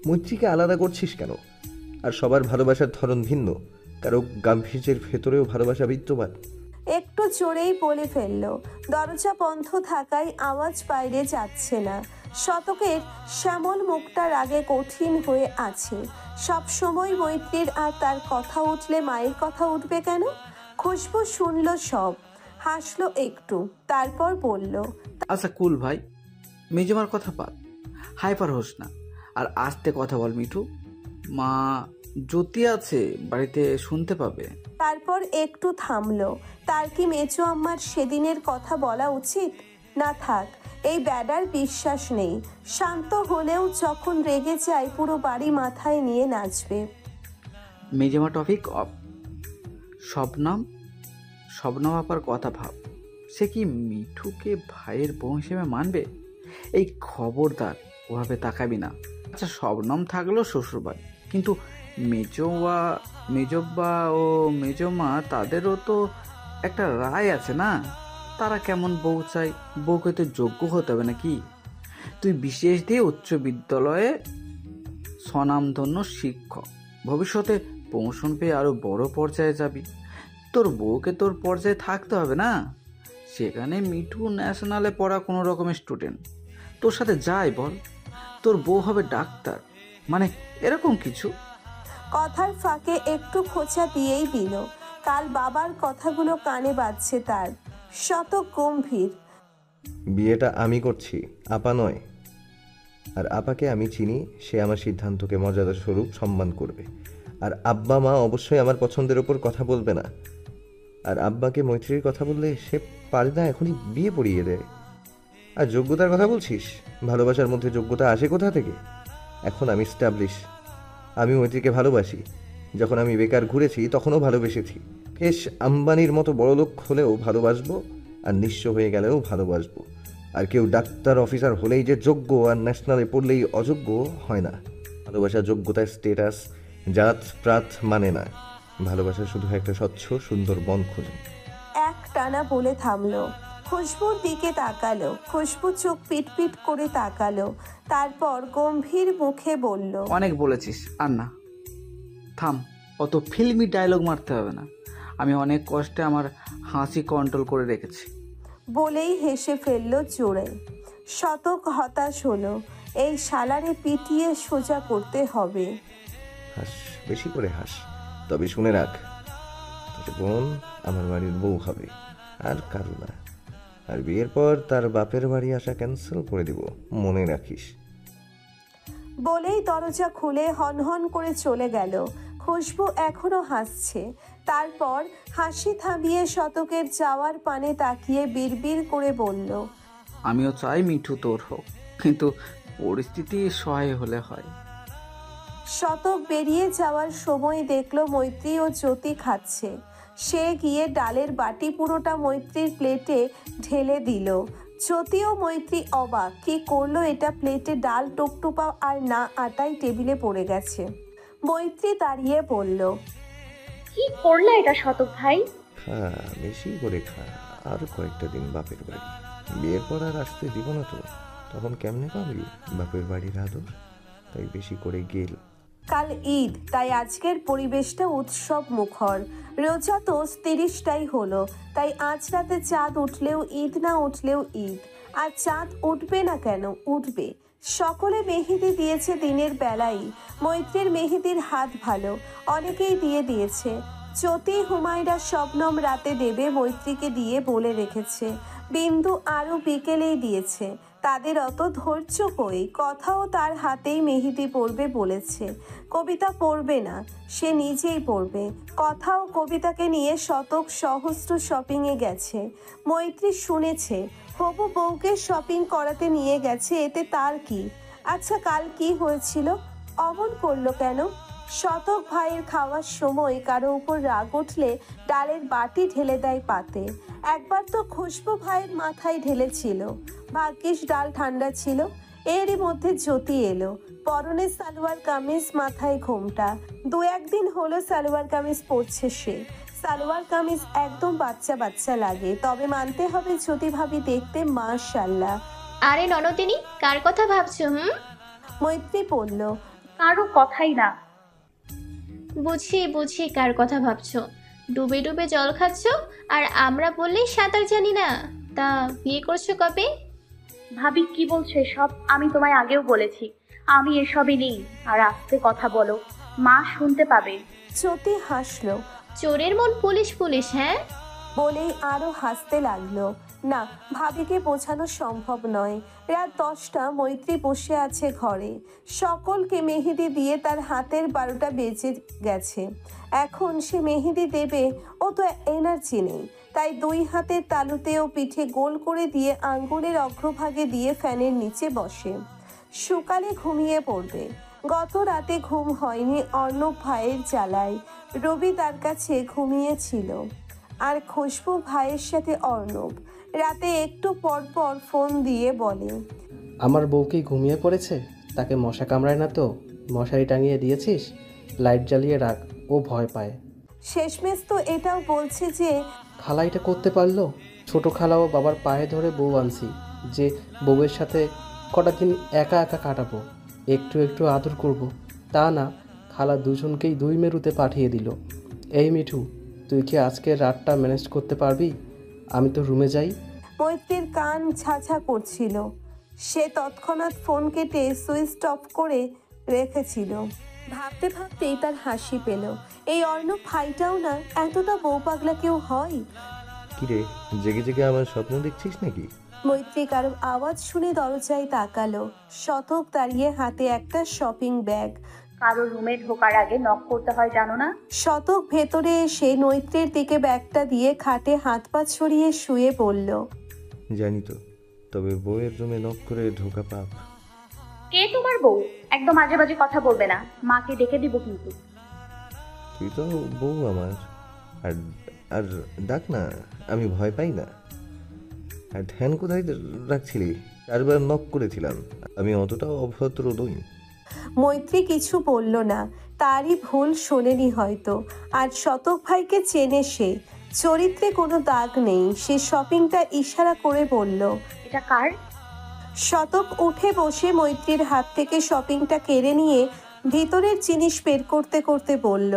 মৈত্রীকে আলাদা করছিস কেন? আর সবার ভালোবাসার ধরন ভিন্ন, কারো গাম্ভীর্যের ভেতরেও ভালোবাসা বিদ্যমান। একটু জোরেই বলে ফেলল। দরজা বন্ধ থাকায় আওয়াজ বাইরে যাচ্ছে না। শতকের শ্যামল মুখটা রাগে কঠিন হয়ে আছে। সব সময় মৈত্রীর আর তার কথা উঠলে মায়ের কথা উঠবে কেন? খুশবু শুনল সব, হাসলো একটু, তারপর বলল, আচ্ছা কুল ভাই, মেজমার কথা বাদ, হাইপার হোস না। আর আস্তে কথা বল মিঠু, মা জ্যোতি আছে বাড়িতে, শুনতে পাবে। তারপর একটু থামলো। তার কি মেজো আম্মার সেদিনের কথা বলা উচিত? না থাক, এই ব্যাডার বিশ্বাস নেই। শান্ত হলেও যখন রেগে যায় পুরো বাড়ি মাথায় নিয়ে নাচবে। মেজমা টপিক অফ। শবনম আপার কথা ভাব, সে কি মিঠুকে ভাইয়ের বউ হিসেবে মানবে? এই খবরদার ওভাবে তাকাবি না। আচ্ছা, শবনম থাকলো শ্বশুরবাড়ি, কিন্তু মেজব্বা ও মেজমা, তাদেরও তো একটা রায় আছে না? তারা কেমন বউ চাই, বউকে তো যোগ্য হতে হবে নাকি? তুই বিশেষ দিয়ে উচ্চ বিদ্যালয়ে স্বনামধন্য শিক্ষক, ভবিষ্যতে প্রমোশন পেয়ে আরো বড় পর্যায়ে যাবি। তোর বউকে তোর পর্যায়ে থাকতে হবে না? সেখানে মিঠু ন্যাশনালে পড়া কোনো রকমের স্টুডেন্ট, তোর সাথে যাই বল। তোর বউ হবে ডাক্তার, মানে এরকম কিছু। কথার ফাঁকে একটু খোঁচা দিয়েই দিল। কাল বাবার কথাগুলো কানে বাজছে তার। শতক গম্ভীর। বিয়েটা আমি করছি, আপা নয়। আর আপাকে আমি চিনি, সে আমার সিদ্ধান্তকে মর্যাদা স্বরূপ সম্মান করবে। আর আব্বা মা অবশ্যই আমার পছন্দের ওপর কথা বলবে না। আর আব্বাকে মৈত্রীর কথা বললে সে পারে না এখনই বিয়ে পড়িয়ে দেয়। আর যোগ্যতার কথা বলছিস, ভালোবাসার মধ্যে যোগ্যতা আসে কোথা থেকে? এখন আমি স্ট্যাবলিশ, আমি মৈত্রীকে ভালোবাসি। যখন আমি বেকার ঘুরেছি তখনও ভালোবেসেছি। বেশ আম্বানির মতো বড়লোক হলেও ভালোবাসবো, আর নিঃস্ব হয়ে গেলেও ভালোবাসবো। আর কেউ ডাক্তার অফিসার হলেই যে যোগ্য আর ন্যাশনালে পড়লেই অযোগ্য হয় না। ভালোবাসা যোগ্যতার স্টেটাস, জাত প্রাত মানে না। ভালোবাসা শুধু একটা স্বচ্ছ সুন্দর মন খোঁজে। এক টানা বলে থামলো। খুশবুর দিকে তাকালো। খুশবু চোখ পিটপিট করে তাকালো। তারপর গম্ভীর মুখে বলল, অনেক বলেছিস, আর না, থাম, অত ফিল্মি ডায়লগ মারতে হবে না। আমি অনেক কষ্টে আমার হাসি কন্ট্রোল করে রেখেছি। বলেই হেসে ফেলল জোরে। শতক হতাশ হলো, এই শালারে পিটিয়ে সোজা করতে হবে। হাস, বেশি করে হাস। তবে শুনে রাখ, তোর বোন আমার বাড়ির বউ হবে, আর কারো না। আর বিয়ের পর তার বাপের বাড়ি আসা ক্যান্সেল করে দিব, মনে রাখিস। বলেই দরজা খুলে হনহন করে চলে গেল। খুশবু এখনো হাসছে। তারপর হাসি থামিয়ে শতকের যাওয়ার পানে তাকিয়ে বিড়বিড় করে বলল, আমিও চাই মিঠু তোর হোক, কিন্তু পরিস্থিতি সহায় হলে হয়। শতক বেরিয়ে যাওয়ার সময় দেখলো মৈত্রী ও জ্যোতি খাচ্ছে। সে গিয়ে ডালের বাটি পুরোটা মৈত্রীর প্লেটে ঢেলে দিল। জ্যোতি ও মৈত্রী অবাক, কি করলো এটা? প্লেটে ডাল টুকটুপা আর না আটাই টেবিলে পড়ে গেছে। মৈত্রী দাঁড়িয়ে বলল, কি করলা এটা শতক ভাই? খা, বেশি করে খা, আর কয়েকটা দিন বাপের বাড়ি। বিয়ের পর আর আসতে দিব না তো, তখন কেমনে পাবি বাপের বাড়ির আদর? তাই বেশি করে গেল। কাল ঈদ, তাই আজকের পরিবেশটা উৎসব মুখর। রোজা তো 30টাই হলো, তাই আজ রাতে চাঁদ উঠলেও ঈদ, না উঠলেও ঈদ। আর চাঁদ উঠবে না কেন? উঠবে। সকলে মেহেদি দিয়েছে দিনের বেলাই। মৈত্রীর মেহেদির হাত ভালো, অনেকেই দিয়ে দিয়েছে। জ্যোতি, হুমায়রা, শবনম রাতে দেবে, মৈত্রীকে দিয়ে বলে রেখেছে। বিন্দু আরও বিকেলেই দিয়েছে। তাদের অত ধৈর্য কই, কথাও তার হাতেই মেহেদি পড়বে বলেছে। কবিতা পড়বে না, সে নিজেই পড়বে। কথাও কবিতাকে নিয়ে শতক সহস্র শপিংয়ে গেছে। মৈত্রী শুনেছে হবু বউকে শপিং করাতে নিয়ে গেছে, এতে তার কি? আচ্ছা, কাল কি হয়েছিল? অমন করলো কেন? শতক ভাইয়ের খাওয়ার সময় কারো উপর রাগ উঠলে ডালের বাটি ঢেলে দেয় পাতে। একবার তো খুশবু ভাইয়ের মাথায় ঢেলেছিল। ভাগ্যিস ডাল ঠান্ডা ছিল। এরই মধ্যে জ্যোতি এলো, পরনে সালোয়ার কামিজ, মাথায় ঘোমটা। 2-1 দিন হলো সালোয়ার কামিজ পরছে সে। সালোয়ার কামিজ একদম বাচ্চা বাচ্চা লাগে, তবে মানতে হবে জ্যোতি ভাবি দেখতে মাশাআল্লাহ। আরে ননদিনী, কার কথা ভাবছো? মৈত্রী বলল, কারো কথাই না। বুঝি কার কথা ভাবছো। ডুবে ডুবে জল খাচ্ছ, আর আমরা বললেই সাঁতার জানি না। তা বিয়ে করছো কবে? ভাবি কি বলছো এসব? আমি তোমায় আগেও বলেছি আমি এসবই নেই। আর আস্তে কথা বলো, মা শুনতে পাবে। জ্যোতি হাসলো। চোরের মন পুলিশ পুলিশ, হ্যাঁ? বলেই আরো হাসতে লাগলো। না, ভাবিকে বোঝানো সম্ভব নয়। রাত 10টা, মৈত্রী বসে আছে ঘরে। সকলকে মেহেদি দিয়ে তার হাতের 12টা বেজে গেছে। এখন সে মেহেদি দেবে, ও তো এনার্জি নেই। তাই 2 হাতের তালুতেও পিঠে গোল করে দিয়ে আঙ্গুলের অগ্রভাগে দিয়ে ফ্যানের নিচে বসে। সকালে ঘুমিয়ে পড়বে। গত রাতে ঘুম হয়নি অর্ণব ভাইয়ের জ্বালায়। রবি তার কাছে ঘুমিয়েছিল, আর খুশবু ভাইয়ের সাথে অর্ণব। রাতে একটু পর পর ফোন দিয়ে বলে, আমার বউ কি ঘুমিয়ে পড়েছে? তাকে মশা কামড়ায় না তো? মশারি টাঙিয়ে দিয়েছিস? লাইট জ্বালিয়ে রাখ, ও ভয় পায়। শেষমেশ তো এটাও বলছে যে খালা এটা করতে পারলো? ছোট খালাও বাবার পায়ে ধরে বউ আনছি, যে বউয়ের সাথে কটা দিন একা একা কাটাবো, একটু একটু আদর করব। তা না, খালা দুজনকেই 2 মেরুতে পাঠিয়ে দিল। এই মিঠু, তুই কি আজকে রাতটা ম্যানেজ করতে পারবি? আমি তো রুমে যাই। মৈত্রীর কান ঝাঝা করছিল। সে তৎক্ষণাৎ ফোন কেটে সুইচ অফ করে রেখেছিল। ভাবতে ভাবতেই তার হাসি পেল। এই অর্ণব ভাইটাও না এতটা বউ পাগলা কেউ হয়। কিরে, জেগে জেগে আমার স্বপ্ন দেখছিস নাকি? মৈত্রী কারো আওয়াজ শুনে দরজায় তাকালো। শতক দাঁড়িয়ে, হাতে একটা শপিং ব্যাগ। কারো রুমে ঢোকার আগে নক করতে হয় জানো না? শতক ভেতরে এসে মৈত্রীর দিকে ব্যাগটা দিয়ে খাটে হাত পা ছড়িয়ে শুয়ে পড়ল। জানি তো, তবে বউয়ের রুমে নক করে ঢোকা পাপ। কে তোমার বউ? একদম আজে বাজে কথা বলবে না, মাকে ডেকে দিব কিন্তু। তুই তো বউ আমার, আর আর ডাক না, আমি ভয় পাই না। আর ধ্যান কোথায় রাখছিলি? 4 বার নক করেছিলাম, আমি অতটাও অভদ্র নই। মৈত্রী কিছু বলল না, তারই ভুল শোনেনি হয়তো। আর শতক ভাইকে চেনে সে, চরিত্রে কোনো দাগ নেই। সে শপিংটা ইশারা করে বলল, এটা কার? শতক উঠে বসে মৈত্রীর হাত থেকে শপিংটা কেড়ে নিয়ে ভিতরের জিনিস বের করতে করতে বলল,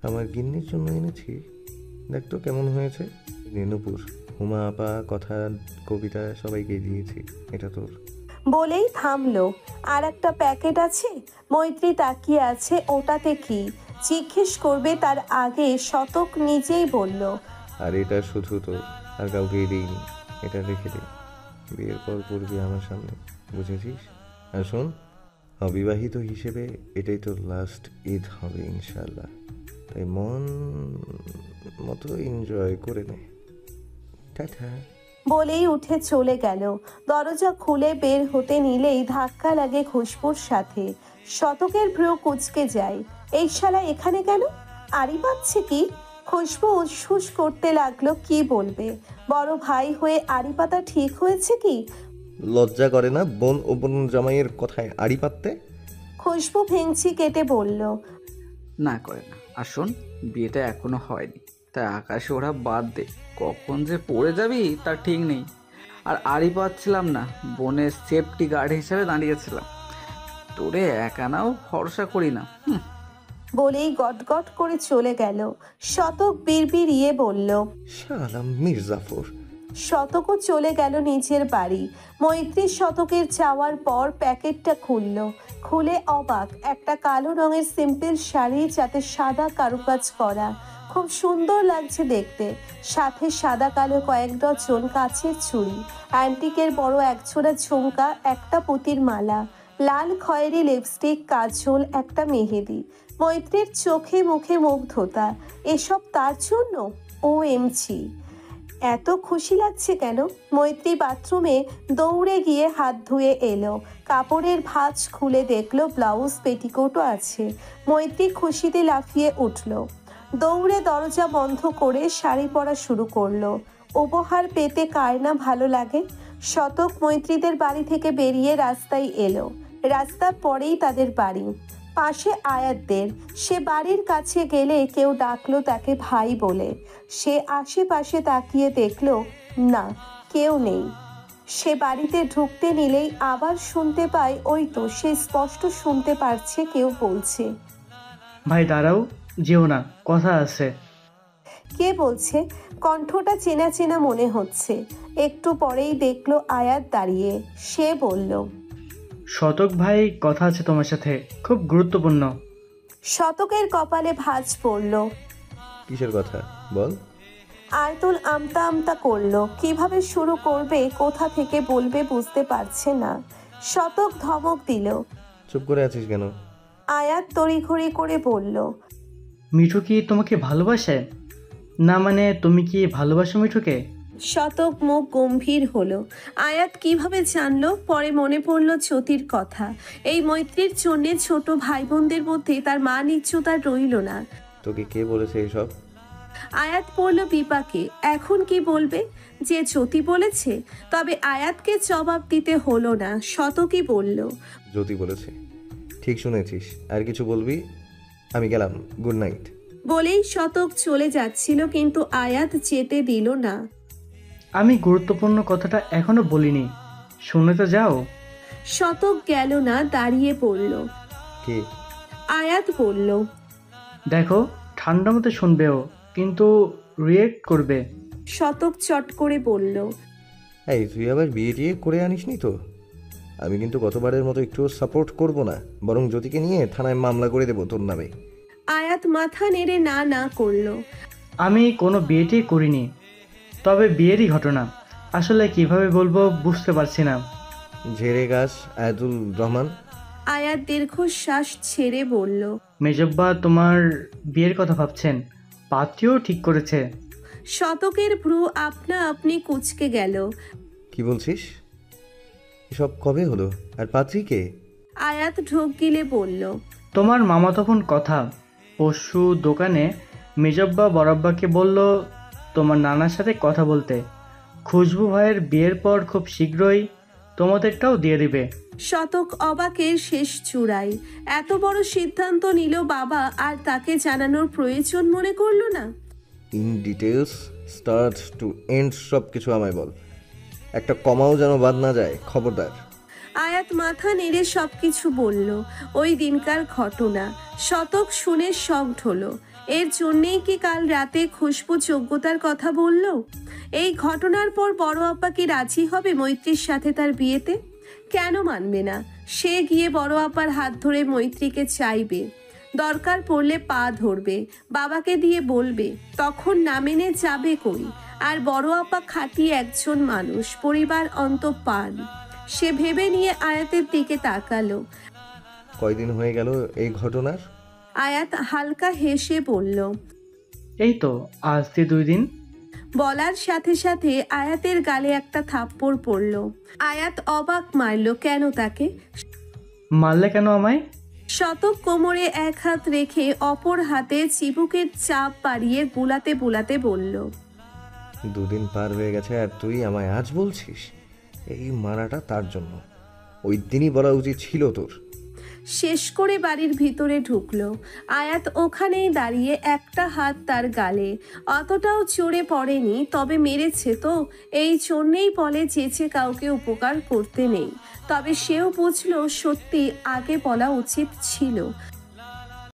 আমার গিন্নির জন্য এনেছি, দেখ তো কেমন হয়েছে। রেনুপুর, হুমা আপা, কথা, কবিতা সবাইকে দিয়েছি, এটা তোর। বলেই থামলো। আর একটা প্যাকেট আছে। মৈত্রী তাকিয়ে আছে, ওটাতে কি জিজ্ঞেস করবে তার আগে শতক নিজেই বলল, আর এটা শুধু তোর, আর কাউকেই দিইনি, এটা রেখে দে, বিয়ের পর পড়বি আমার সামনে, বুঝেছিস? আর শোন, অবিবাহিত হিসেবে এটাই তোর লাস্ট ঈদ হবে ইনশাল্লাহ, তাই মন মতো এনজয় করে নে। টাটা। বলেই উঠে চলে গেল। দরজা খুলে বের হতে নিলেই ধাক্কা লাগে খুশবুর সাথে। শতকের ভ্রু কুঁচকে যায়, এই শালা এখানে কেন? আড়ি পাচ্ছে কি? খুশবু উসফুস করতে লাগলো, কি বলবে? বড় ভাই হয়ে আড়ি পাতা ঠিক হয়েছে কি? লজ্জা করে না বোন ও বোন জামাইয়ের কথায় আড়ি পাততে? খুশবু ভেঙচি কেটে বলল, না করে না। আর শোন, বিয়েটা এখনো হয়নি, তাই আকাশে ওরা বাদ দে, কখন যে পড়ে যাবি তার ঠিক নেই। আর আড়ি পাচ্ছিলাম না, বোনের সেফটি গার্ড হিসেবে দাঁড়িয়েছিলাম, তোরে একানাও ভরসা করি না। বলেই গটগট করে চলে গেল। শতক বিড়বিড়িয়ে বলল, শালা মির্জাফর। শতকও চলে গেল নিজের বাড়ি। মৈত্রী শতকের যাওয়ার পর প্যাকেটটা খুলল। খুলে অবাক, একটা কালো রঙের সিম্পল শাড়ি, যাতে সাদা কারুকাজ করা, খুব সুন্দর লাগছে দেখতে। সাথে সাদা কালো কয়েক ডজন কাচের চুড়ি, অ্যান্টিকের বড় একছোড়া ঝুমকা, একটা পুঁতির মালা, লাল খয়েরি লিপস্টিক, কাজল, একটা মেহেদি। মৈত্রীর চোখে মুখে মুগ্ধতা। এসব তার জন্য? OMG! এত খুশি লাগছে কেন? মৈত্রী বাথরুমে দৌড়ে গিয়ে হাত ধুয়ে এলো। কাপড়ের ভাঁজ খুলে দেখলো ব্লাউজ পেটিকোটও আছে। মৈত্রী খুশিতে লাফিয়ে উঠল। দৌড়ে দরজা বন্ধ করে শাড়ি পরা শুরু করলো। উপহার পেতে কার না ভালো লাগে? শতক মৈত্রীদের বাড়ি থেকে বেরিয়ে রাস্তায় এলো। রাস্তার পরেই তাদের বাড়ি, পাশে আয়াতদের। সে বাড়ির কাছে গেলে কেউ ডাকলো তাকে ভাই বলে। সে আশেপাশে তাকিয়ে দেখলো না, কেউ নেই। সে বাড়িতে ঢুকতে নিলেই আবার শুনতে পায়, ওই তো সে স্পষ্ট শুনতে পারছে কেউ বলছে, ভাই দাঁড়াও, যেও না, কথা আছে। কে বলছে? কণ্ঠটা চেনা চেনা মনে হচ্ছে। একটু পরেই দেখলো আয়াত দাঁড়িয়ে। সে বলল, শতক ভাই, কথা আছে তোমার সাথে, খুব গুরুত্বপূর্ণ। শতকের কপালে ভাঁজ পড়ল। কিসের কথা বল? আয়তুল আমতা আমতা করলো। কিভাবে শুরু করবে, কোথা থেকে বলবে বুঝতে পারছে না। শতক ধমক দিল। চুপ করে আছিস কেন? আয়াত তড়িঘড়ি করে বলল, মিঠু কি তোমাকে ভালোবাসে? না মানে তুমি কি ভালোবাসো মিঠুকে? শতক মুখ গম্ভীর হলো। আয়াত কিভাবে জানলো? পরে মনে পড়ল জ্যোতির কথা। এই মৈত্রীর জন্যে ছোট ভাই বোনদের মধ্যে তার মান ইজ্জত আর রইল না। তোকে কে বলেছে এইসব? আয়াত পড়ল বিপাকে। এখন কি বলবে? যে জ্যোতি বলেছে? তবে আয়াতকে জবাব দিতে হলো না। শতকই বলল, জ্যোতি বলেছে। ঠিক শুনেছিস, আর কিছু বলবি? আমি গেলাম, গুড নাইট। বলেই শতক চলে যাচ্ছিল, কিন্তু আয়াত যেতে দিল না। আমি গুরুত্বপূর্ণ কথাটা এখনো বলিনি, শুনে তো যাও। শতক গেল না, দাঁড়িয়ে পড়ল। কি? আয়াত বলল, দেখো, ঠান্ডা মতো শুনবেও, কিন্তু রিয়েক্ট করবে। শতক চট করে বলল, এই তুই আবার বিয়ে টিয়ে করে আনিসনি তো? আমি কিন্তু গতবারের মতো একটু সাপোর্ট করব না, বরং জ্যোতিকে নিয়ে থানায় মামলা করে দেবো তোর নামে। আয়াত মাথা নেড়ে না না করলো। আমি কোনো বিয়েটি করিনি, তবে বিয়েরই ঘটনা। আসলে কিভাবে বলবো বুঝতে পারছি না। ঝেড়ে গাছ আয়াতুল রহমান। আয়াত দীর্ঘশ্বাস ছেড়ে বলল, মেজব্বা তোমার বিয়ের কথা ভাবছেন, পাত্রীও ঠিক করেছে। শতকের ভ্রু আপনা আপনি কুঁচকে গেল। কি বলছিস? এসব কবে হলো? আর পাত্রী কে? আয়াত ঢোক গিলে বলল, তোমার মামা তখন কথা, পরশু দোকানে মেজব্বা বরাব্বাকে বলল তোমার নানার সাথে কথা বলতে। খুশবু ভাইয়ের বিয়ের পর খুব শীঘ্রই তোমাদেরটাও দিয়ে দিবে। শতক অবাকের শেষ চূড়ায়। এত বড় সিদ্ধান্ত নিল বাবা, আর তাকে জানানোর প্রয়োজন মনে করলো না। In details start to end সব কিছু আমায় বল, একটা কমাও যেন বাদ না যায়, খবরদার। আয়াত মাথা নেড়ে সবকিছু বলল। ওই দিনকার ঘটনা। শতক শুনে শকড হলো। এর জন্যেই কি কাল রাতে খুশবু যোগ্যতার কথা বলল? এই ঘটনার পর বড় আপা কি রাজি হবে মৈত্রীর সাথে তার বিয়েতে? কেন মানবে না? সে গিয়ে বড় আপার হাত ধরে মৈত্রীকে চাইবে, দরকার পড়লে পা ধরবে, বাবাকে দিয়ে বলবে, তখন না মেনে যাবে কই? আর বড় আপা খাঁটি একজন মানুষ, পরিবার অন্ত পান। সে ভেবে নিয়ে আয়াতের দিকে তাকালো। কয়দিন হয়ে গেল এই ঘটনার? আয়াত হালকা হেসে বলল, এই তো আজ দিয়ে 2 দিন। বলার সাথে সাথে আয়াতের গালে একটা থাপ্পড় পড়ল। আয়াত অবাক মারল কেন তাকে। মারলে কেন আমায়? শতক কোমরে এক হাত রেখে অপর হাতে চিবুকের চাপ বাড়িয়ে বুলাতে বুলাতে বলল, 2 দিন পার হয়ে গেছে আর তুই আমায় আজ বলছিস? এই মারাটা তার জন্য, ওই দিনই বলা উচিত ছিল তোর। শেষ করে বাড়ির ভিতরে ঢুকলো। আয়াত ওখানেই দাঁড়িয়ে, একটা হাত তার গালে। অতটাও চড়ে পড়েনি, তবে মেরেছে তো। এই জন্যেই বলে চেঁচে কাউকে উপকার করতে নেই। তবে সেও বুঝলো সত্যি আগে বলা উচিত ছিল।